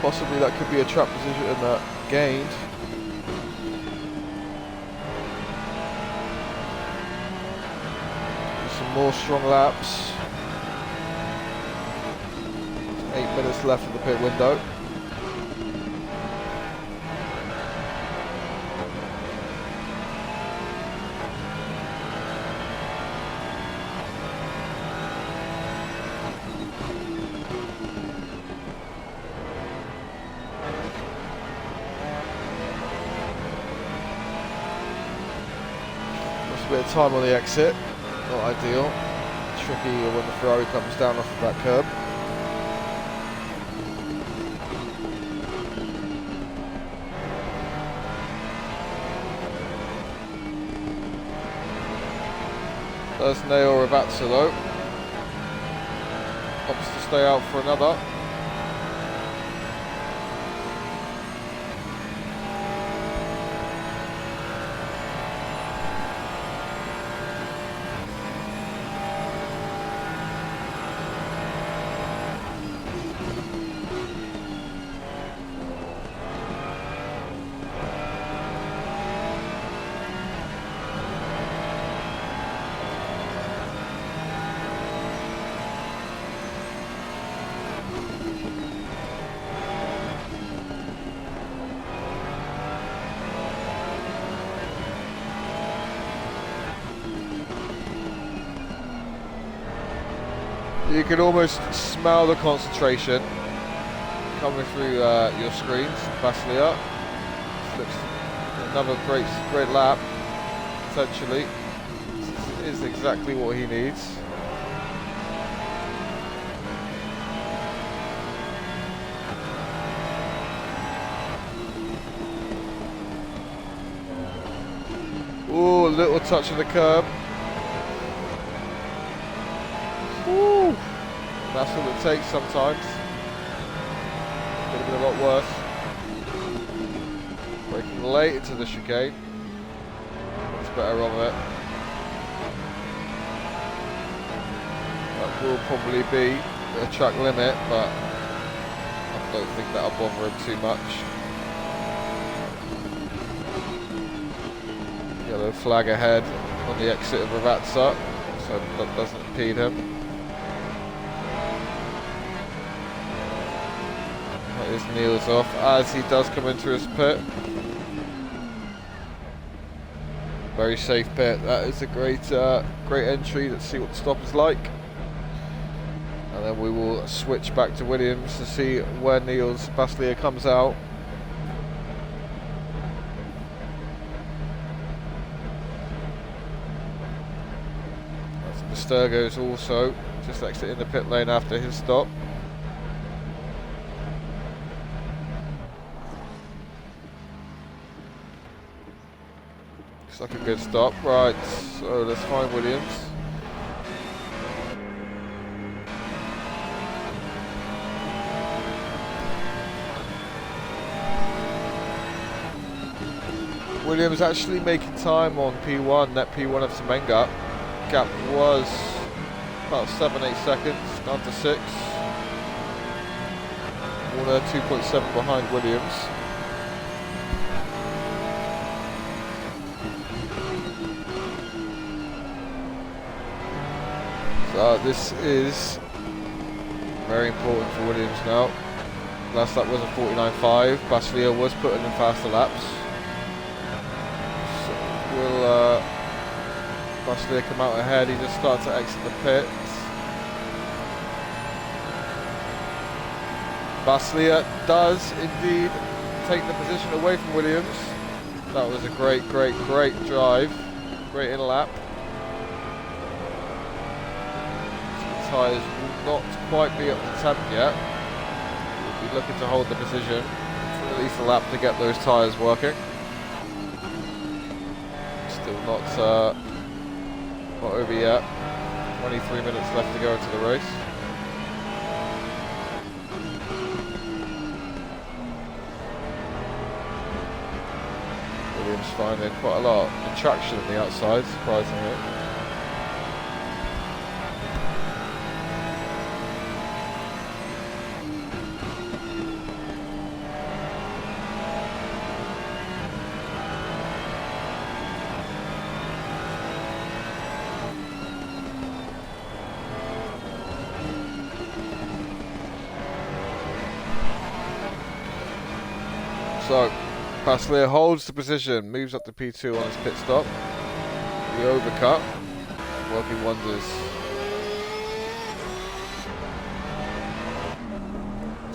Possibly that could be a trap position gained. More strong laps. 8 minutes left of the pit window. Lost a bit of time on the exit. Not ideal. Tricky when the Ferrari comes down off of that curb. There's Neo Ravazza though. Opts to stay out for another. You can almost smell the concentration coming through your screens. Baslier slips another great lap, potentially. This is exactly what he needs. Ooh, a little touch of the curb. Ooh, that's all it takes sometimes. Could have been a lot worse. Braking late into the chicane. Much better on it. will probably be a track limit, but I don't think that'll bother him too much. Yellow flag ahead on the exit of Ravazza, so that doesn't impede him. That is Niels off as he does come into his pit. Very safe pit. That is a great entry. Let's see what the stop is like. And then we will switch back to Williams to see where Niels Baslier comes out. That's Sturgo's also just exiting the pit lane after his stop. Looks like a good stop. Right, so let's find Williams. Williams actually making time on P1, net P1 of Semenga. Gap was about 7-8 seconds, down to 6. Warner 2.7 behind Williams. So this is very important for Williams now. Last lap was a 49.5. Baslier was putting in faster laps. So will Baslier come out ahead? He just started to exit the pits. Baslier does indeed take the position away from Williams. That was a great drive. Great in lap. Tyres will not quite be up to temp yet. We'll be looking to hold the position for at least a lap to get those tyres working. Still not over yet. 23 minutes left to go into the race. Williams finding quite a lot of traction on the outside, surprisingly. So, Baslier holds the position, moves up to P2 on his pit stop. The overcut, working wonders.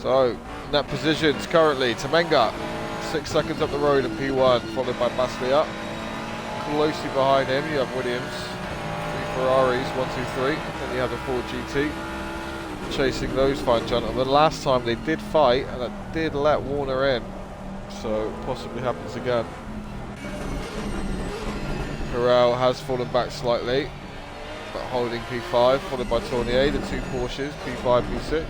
So, net positions currently, Semenga, 6 seconds up the road in P1, followed by Baslier. Closely behind him, you have Williams, 3 Ferraris, 1, 2, 3. Then you have the Ford GT. Chasing those fine gentlemen. Last time they did fight, and it did let Warner in. So it possibly happens again. Corral has fallen back slightly, but holding P5, followed by Tournier, the 2 Porsches, P5, P6.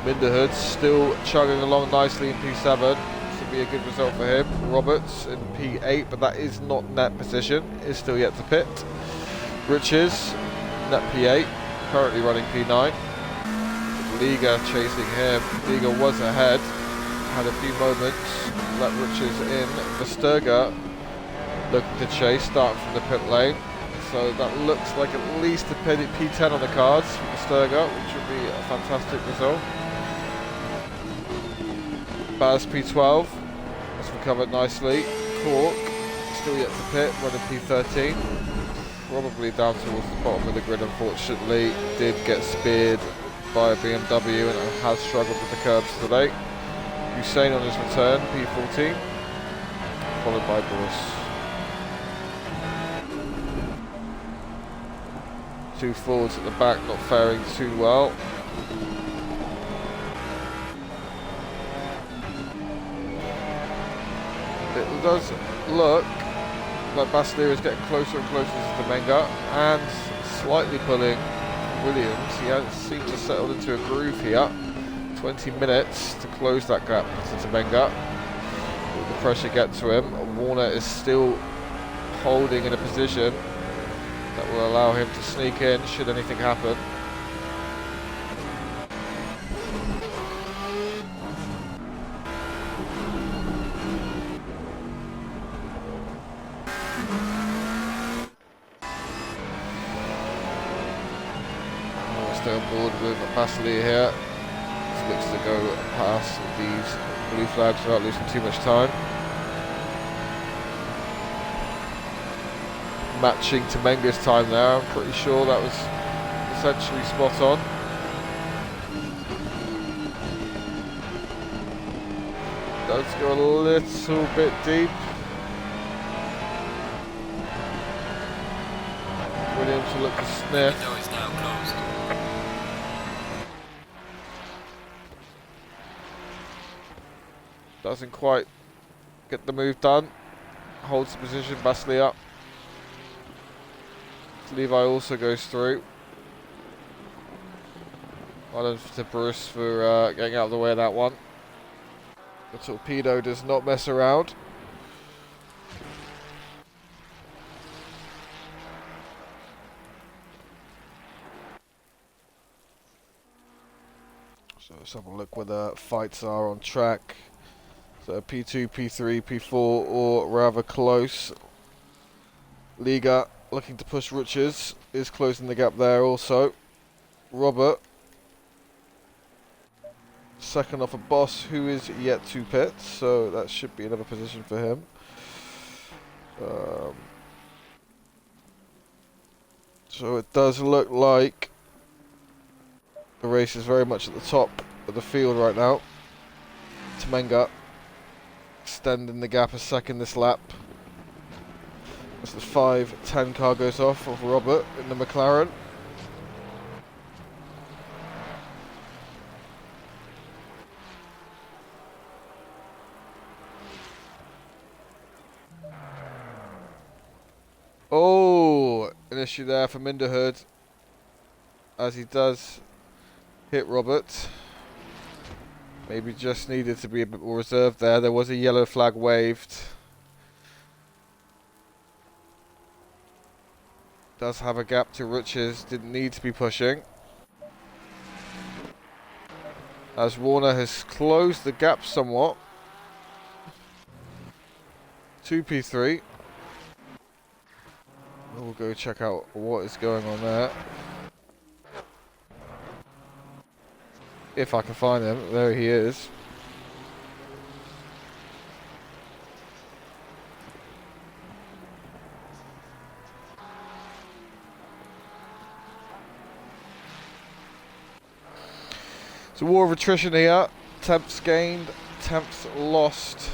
Minderhood still chugging along nicely in P7. This would be a good result for him. Roberts in P8, but that is not net position, is still yet to pit. Riches, net P8, currently running P9. Liga chasing him. Liga was ahead, had a few moments, let Riches in. Versterger looking to chase, starting from the pit lane. So that looks like at least a P10 on the cards for Versterger, which would be a fantastic result. Baz P12 has recovered nicely. Cork still yet to pit, running P13. Probably down towards the bottom of the grid, unfortunately. Did get speared by a BMW and has struggled with the curbs today. Hussein on his return, P14, followed by Boris. 2 Fords at the back not faring too well. It does look like Baslier is getting closer and closer to Semenga and slightly pulling Williams. He has seemed to settle into a groove here. 20 minutes to close that gap to Semenga. Will the pressure get to him? Warner is still holding in a position that will allow him to sneak in should anything happen. on board with Vasily here. He looks to go past these blue flags without losing too much time. Matching Temenga's time there. I'm pretty sure that was essentially spot on. Does go a little bit deep. Williams will look to sniff. The window is now closed. Doesn't quite get the move done. Holds the position, Vasily up. Levi also goes through. Well done to Bruce for getting out of the way of that one. The torpedo does not mess around. So let's have a look where the fights are on track. So P2, P3, P4, or rather close. Liga looking to push Rutgers, is closing the gap there also. Robert, second off a Boss, who is yet to pit, so that should be another position for him. So it does look like the race is very much at the top of the field right now. Temenga extending the gap a second this lap. As the 5:10 car goes off of Robert in the McLaren. Oh, an issue there for Minderhood, as he does hit Robert. Maybe just needed to be a bit more reserved there. There was a yellow flag waved. Does have a gap to Rutgers, didn't need to be pushing. As Warner has closed the gap somewhat. 2 P3. We'll go check out what is going on there. If I can find him, there he is. It's a war of attrition here. Temps gained, temps lost.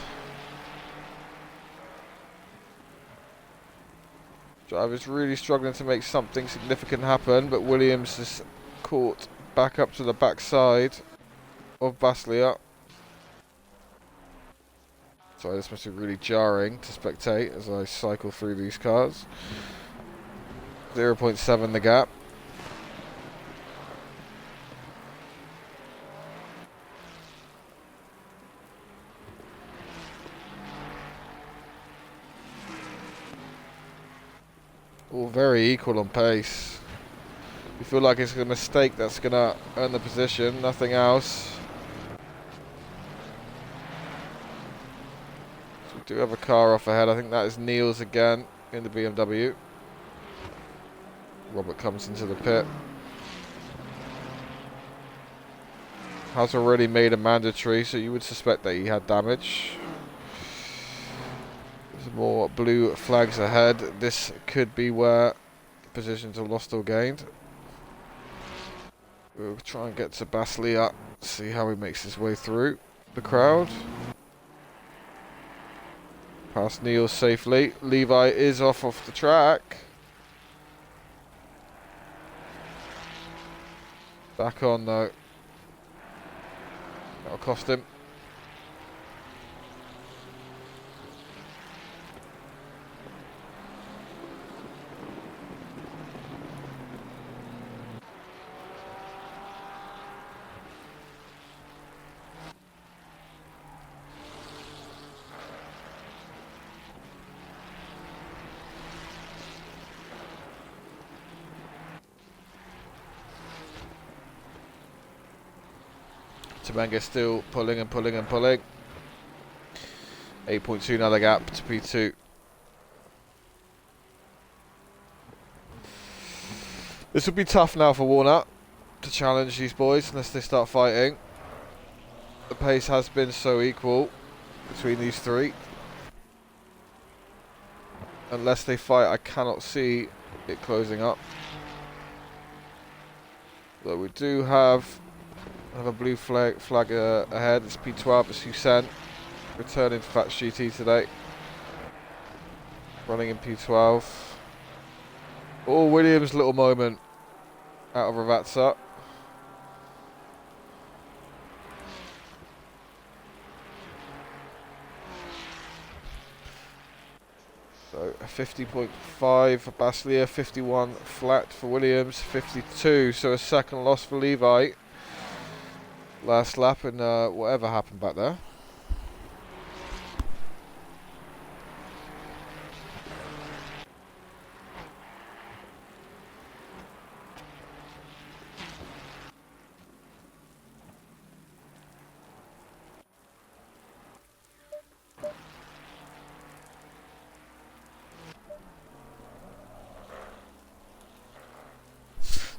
Driver's really struggling to make something significant happen, but Williams is caught back up to the backside of Vaslia. Sorry, this must be really jarring to spectate as I cycle through these cars. 0.7 the gap. All very equal on pace. You feel like it's a mistake that's going to earn the position, nothing else. So we do have a car off ahead. I think that is Niels again in the BMW. Robert comes into the pit. Has already made a mandatory, so you would suspect that he had damage. There's more blue flags ahead. This could be where positions are lost or gained. We'll try and get to Baslia, see how he makes his way through the crowd. Past Neil safely. Levi is off the track. Back on though. That'll cost him. Temanga still pulling and pulling and pulling. 8.2 another gap to P2. This will be tough now for Warner. to challenge these boys unless they start fighting. The pace has been so equal between these three. Unless they fight, I cannot see it closing up. Though we do have another blue flag ahead. It's P12, it's Hussein, returning to Fats GT today. Running in P12. Oh, Williams' little moment out of Ravazza. So 50.5 for Baslia, 51 flat for Williams, 52. So a second loss for Levi. Last lap, and whatever happened back there.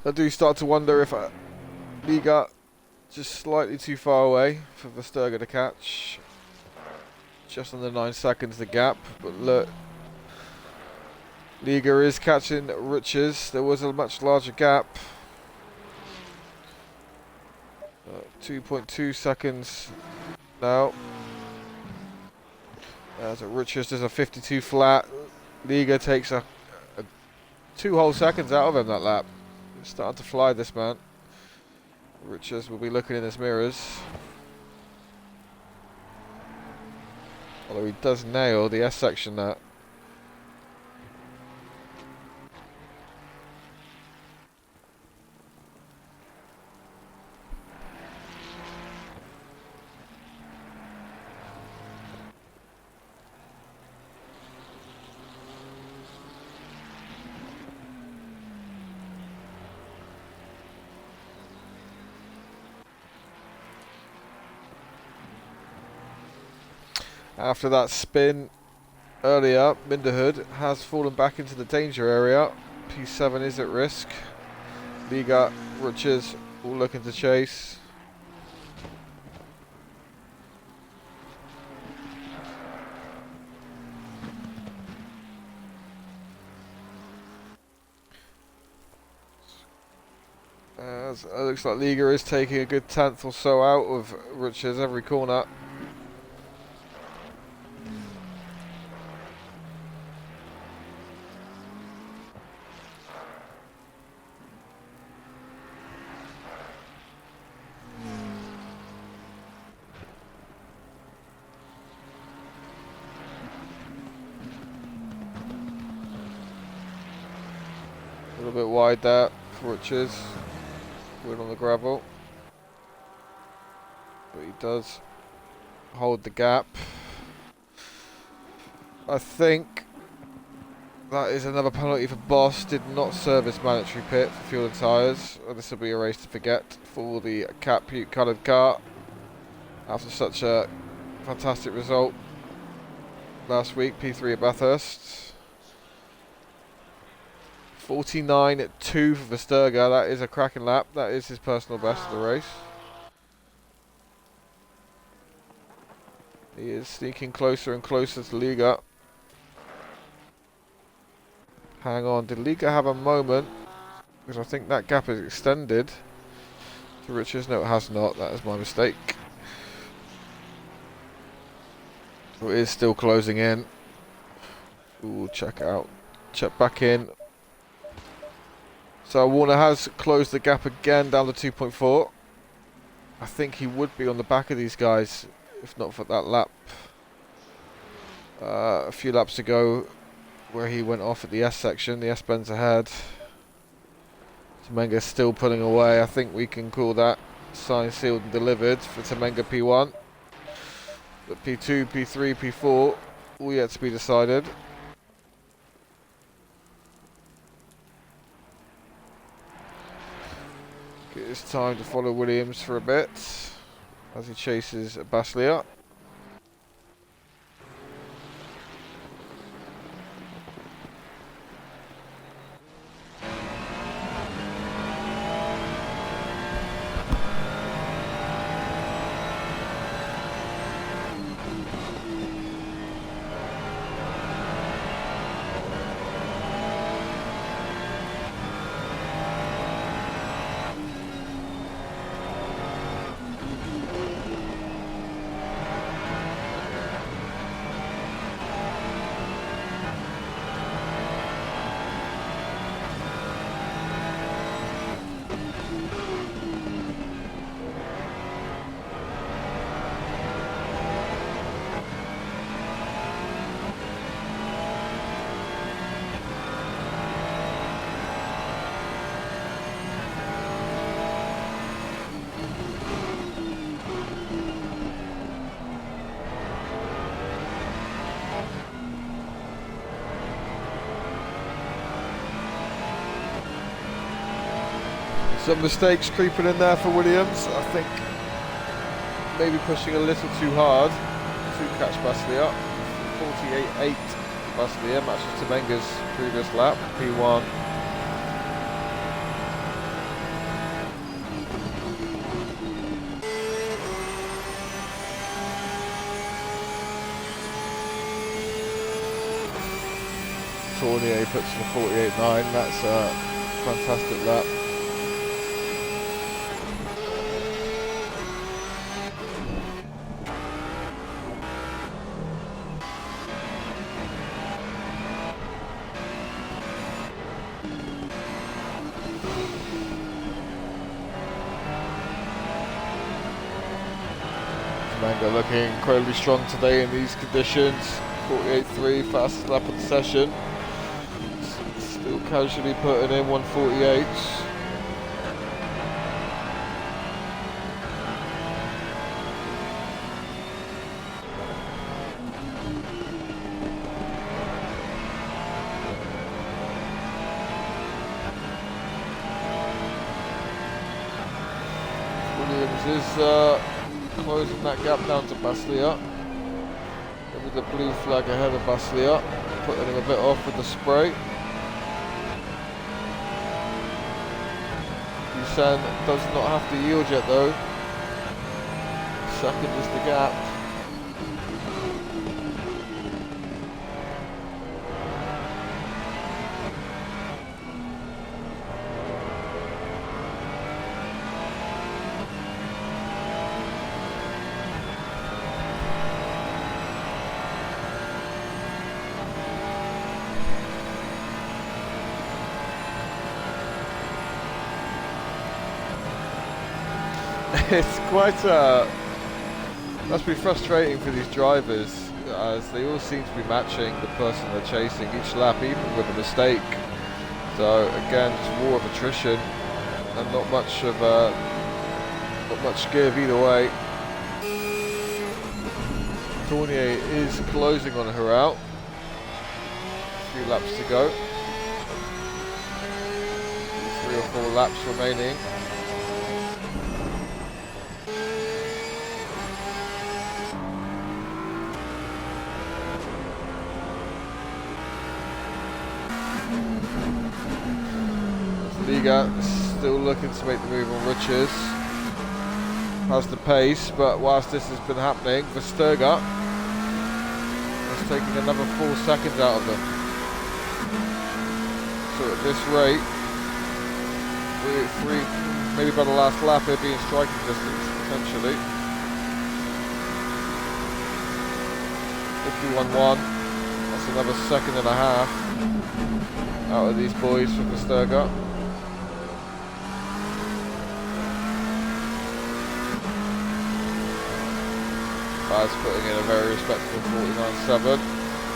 I do start to wonder if Liga just slightly too far away for Versterger to catch. Just under 9 seconds the gap, but look, Liga is catching Riches. There was a much larger gap. 2.2 seconds now. So Riches does a 52 flat. Liga takes a 2 whole seconds out of him that lap. He's starting to fly, this man. Riches will be looking in his mirrors. Although he does nail the S section there. After that spin earlier, Minderhood has fallen back into the danger area. P7 is at risk. Liga, Riches all looking to chase. As it looks like Liga is taking a good 10th or so out of Riches every corner. A little bit wide there for Riches. Win on the gravel. But he does hold the gap. I think that is another penalty for Boss. Did not serve his mandatory pit for fuel and tyres. This will be a race to forget for the Cat Puke coloured car. After such a fantastic result last week, P3 at Bathurst. 49.2 for Versterger. That is a cracking lap. That is his personal best of the race. He is sneaking closer and closer to Liga. Hang on, did Liga have a moment? Because I think that gap is extended to Riches. No, it has not. That is my mistake. So it is still closing in. Ooh, check out. Check back in. So Warner has closed the gap again down to 2.4. I think he would be on the back of these guys if not for that lap a few laps ago where he went off at the S section. The S bends ahead. Temenga's still pulling away. I think we can call that signed, sealed and delivered for Temenga P1. But P2, P3, P4 all yet to be decided. It's time to follow Williams for a bit as he chases Baslia. Some mistakes creeping in there for Williams. I think maybe pushing a little too hard to catch Baslia. 48.8 Baslia, matches Temenga's previous lap, P1. Tournier puts in a 48.9, that's a fantastic lap. Manga looking incredibly strong today in these conditions. 48.3, fastest lap of the session. Still casually putting in 148. Williams is closing that gap down to Baslia. With the blue flag ahead of Baslia, putting him a bit off with the spray. Busan does not have to yield yet though. Second is the gap. It's quite must be frustrating for these drivers, as they all seem to be matching the person they're chasing each lap, even with a mistake. So again, it's war of attrition, and not much give either way. Tournier is closing on her out. A few laps to go. 3 or 4 laps remaining. Liga still looking to make the move on Riches. Has the pace, but whilst this has been happening, Versterga is taking another 4 seconds out of them. So at this rate, maybe by the last lap, it'll be in striking distance, potentially. 51.1, that's another second and a half out of these boys for Versterga. Baz putting in a very respectable 49.7.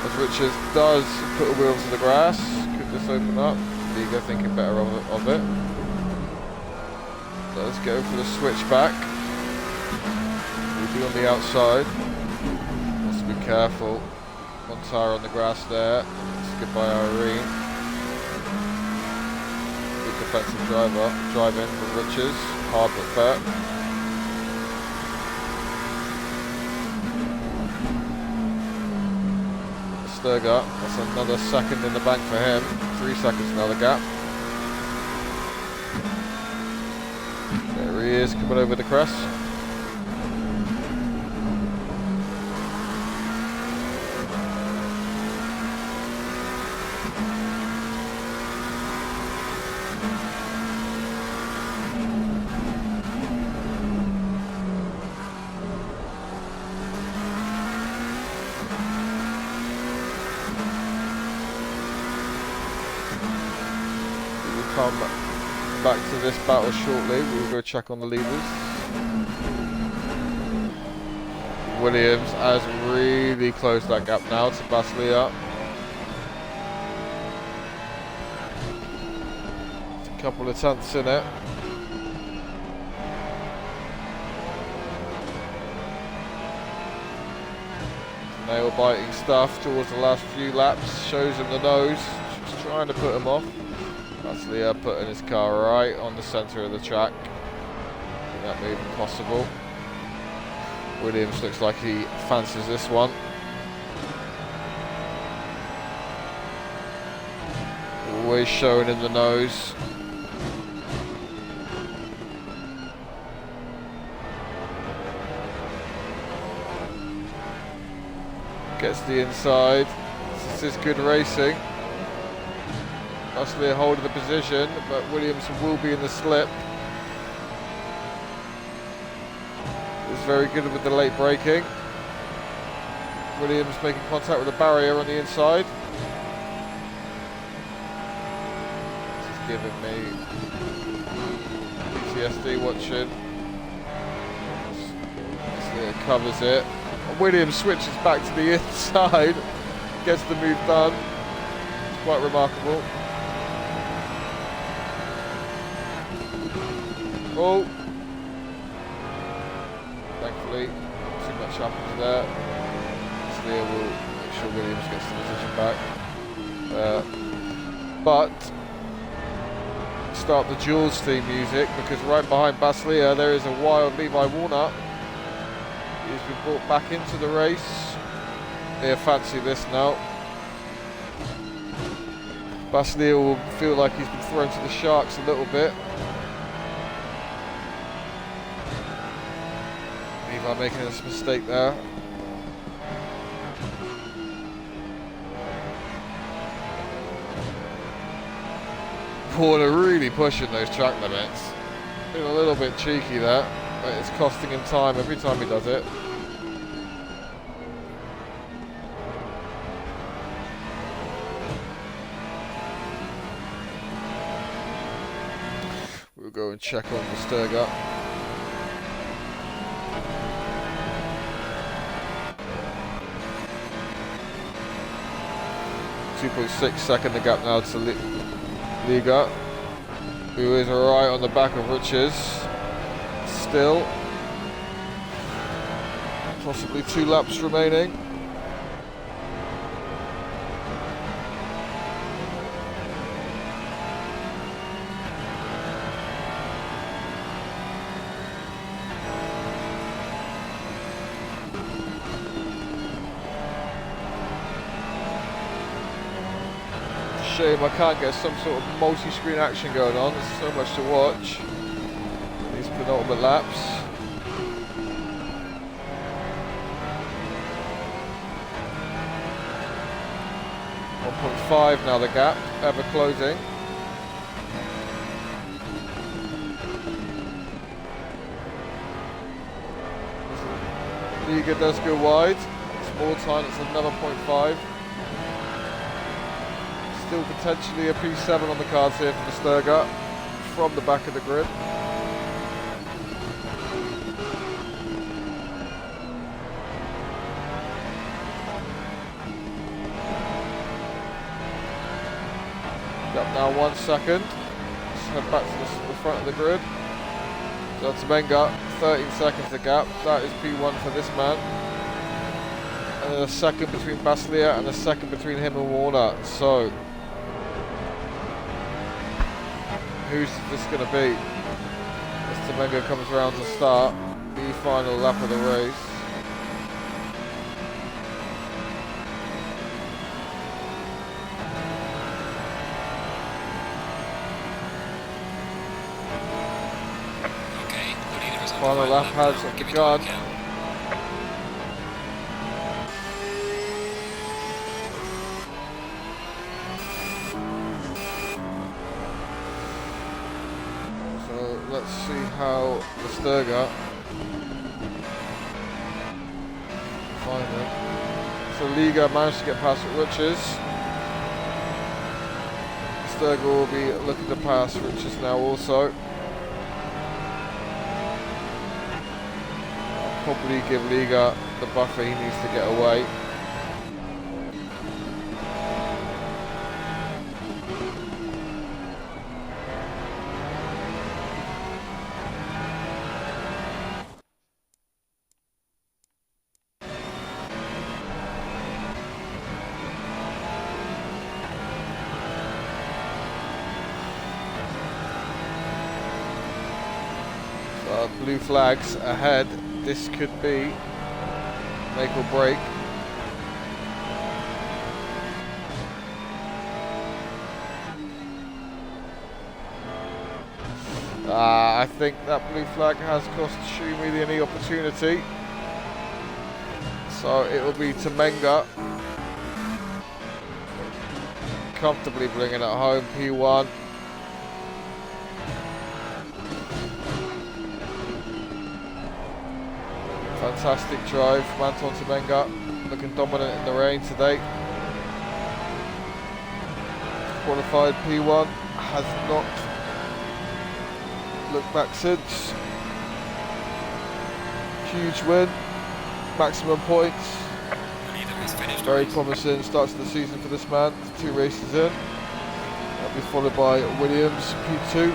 As Richards does put a wheel to the grass, could this open up? Liga thinking better of it. Does go for the switchback. We'll be on the outside. Must be careful. One tyre on the grass there. Let's goodbye Irene. Good defensive driving from Richards. Hard but fair. Sturga, that's another second in the bank for him. 3 seconds now the gap. There he is coming over the crest. Come back to this battle shortly. We'll go check on the leaders. Williams has really closed that gap now to Baslia. A couple of tenths in it. Nail biting stuff towards the last few laps. Shows him the nose. Just trying to put him off. About Baslia putting his car right on the centre of the track. Keep that move impossible. Williams looks like he fancies this one. Always showing in the nose. Gets the inside. This is good racing. Baslia holding the position, but Williams will be in the slip. Is very good with the late braking. Williams making contact with the barrier on the inside. This is giving me PTSD watching. Baslia covers it. Williams switches back to the inside, gets the move done. It's quite remarkable. Oh, thankfully, not too much happens there. Baslia will make sure Williams gets the position back. But start the Jules theme music, because right behind Baslia there is a wild Levi Warner. He's been brought back into the race. They fancy this now. Baslia will feel like he's been thrown to the sharks a little bit. Levi making this mistake there. Warner really pushing those track limits. Been a little bit cheeky there. But it's costing him time every time he does it. We'll go and check on the Sturga. .6 second the gap now to Liga, who is right on the back of Riches. Still, possibly 2 laps remaining. Shame I can't get some sort of multi-screen action going on. There's so much to watch. These penultimate laps. .5 now the gap, ever closing. Liga does go wide. It's more time, it's another .5. Still potentially a P7 on the cards here for the Sturga from the back of the grid. Gap now 1 second. Let's head back to the front of the grid. Zaltamenga, 13 seconds the gap. That is P1 for this man. And then a second between Baslia and a second between him and Warner. So, who's this going to be? As Zaltamenga comes around to start the final lap of the race. Final lap has begun. So let's see how the Sturga find them. So Liga managed to get past Riches. Sturga will be looking to pass Riches now also. Probably give Liga the buffer he needs to get away. blue flags ahead. This could be make or break. I think that blue flag has cost Schumi the opportunity. So it will be Tamenga comfortably bringing it home, P1. Fantastic drive from Anton Tamenga, looking dominant in the rain today. Qualified P1, has not looked back since. Huge win, maximum points. Very promising start to the season for this man. 2 races in. That'll be followed by Williams, P2.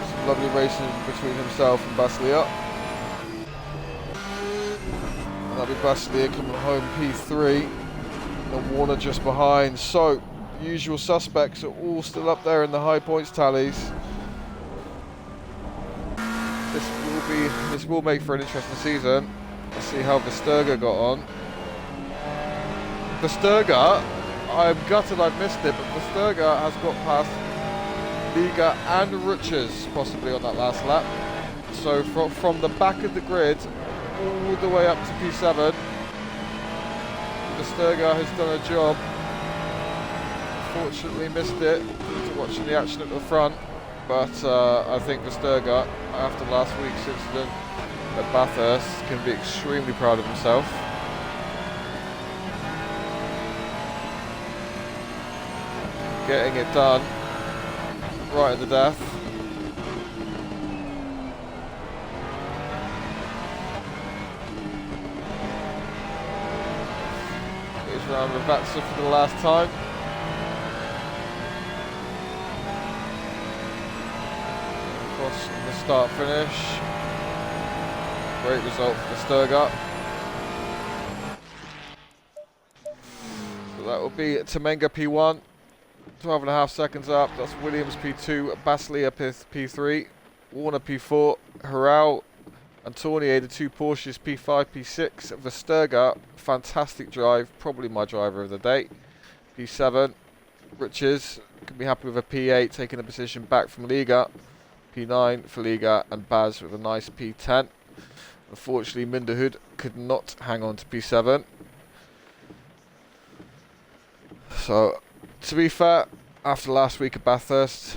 Some lovely racing between himself and Baslia. And that'll be Baslia coming home P3. And Warner just behind. So, the usual suspects are all still up there in the high points tallies. This will make for an interesting season. Let's see how Versterga got on. Versterga, I'm gutted I missed it, but Versterga has got past Liga and Rutschers possibly on that last lap. So from the back of the grid all the way up to P7, Versterga has done a job. Unfortunately missed it due to watching the action at the front, but I think Versterga, after last week's incident at Bathurst, can be extremely proud of himself. Getting it done right at the death. Goes round Ravazza for the last time. Across the start finish. Great result for Sturga. So that will be Tamenga P1, 12.5 seconds up. That's Williams P2, Baslia P3, Warner P4, Herral and Tournier, the 2 Porsches P5, P6. Versterga, fantastic drive, probably my driver of the day. P7, Riches, can be happy with a P8, taking a position back from Liga. P9 for Liga, and Baz with a nice P10. Unfortunately, Minderhood could not hang on to P7. So, to be fair, after last week at Bathurst,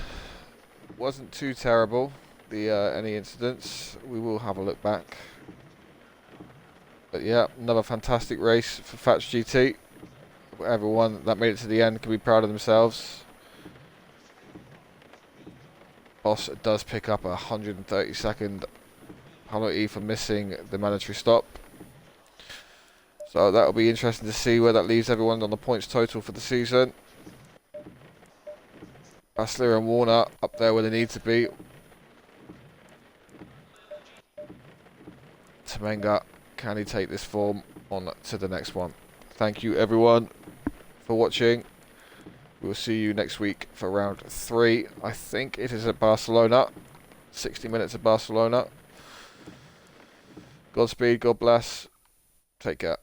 wasn't too terrible. Any incidents, we will have a look back. But yeah, another fantastic race for Fats GT. Everyone that made it to the end can be proud of themselves. Boss does pick up a 132nd penalty for missing the mandatory stop. So that will be interesting to see where that leaves everyone on the points total for the season. Basler and Warner up there where they need to be. Tamenga, can he take this form on to the next one? Thank you everyone for watching. We'll see you next week for round 3. I think it is at Barcelona. 60 minutes at Barcelona. Godspeed, God bless. Take care.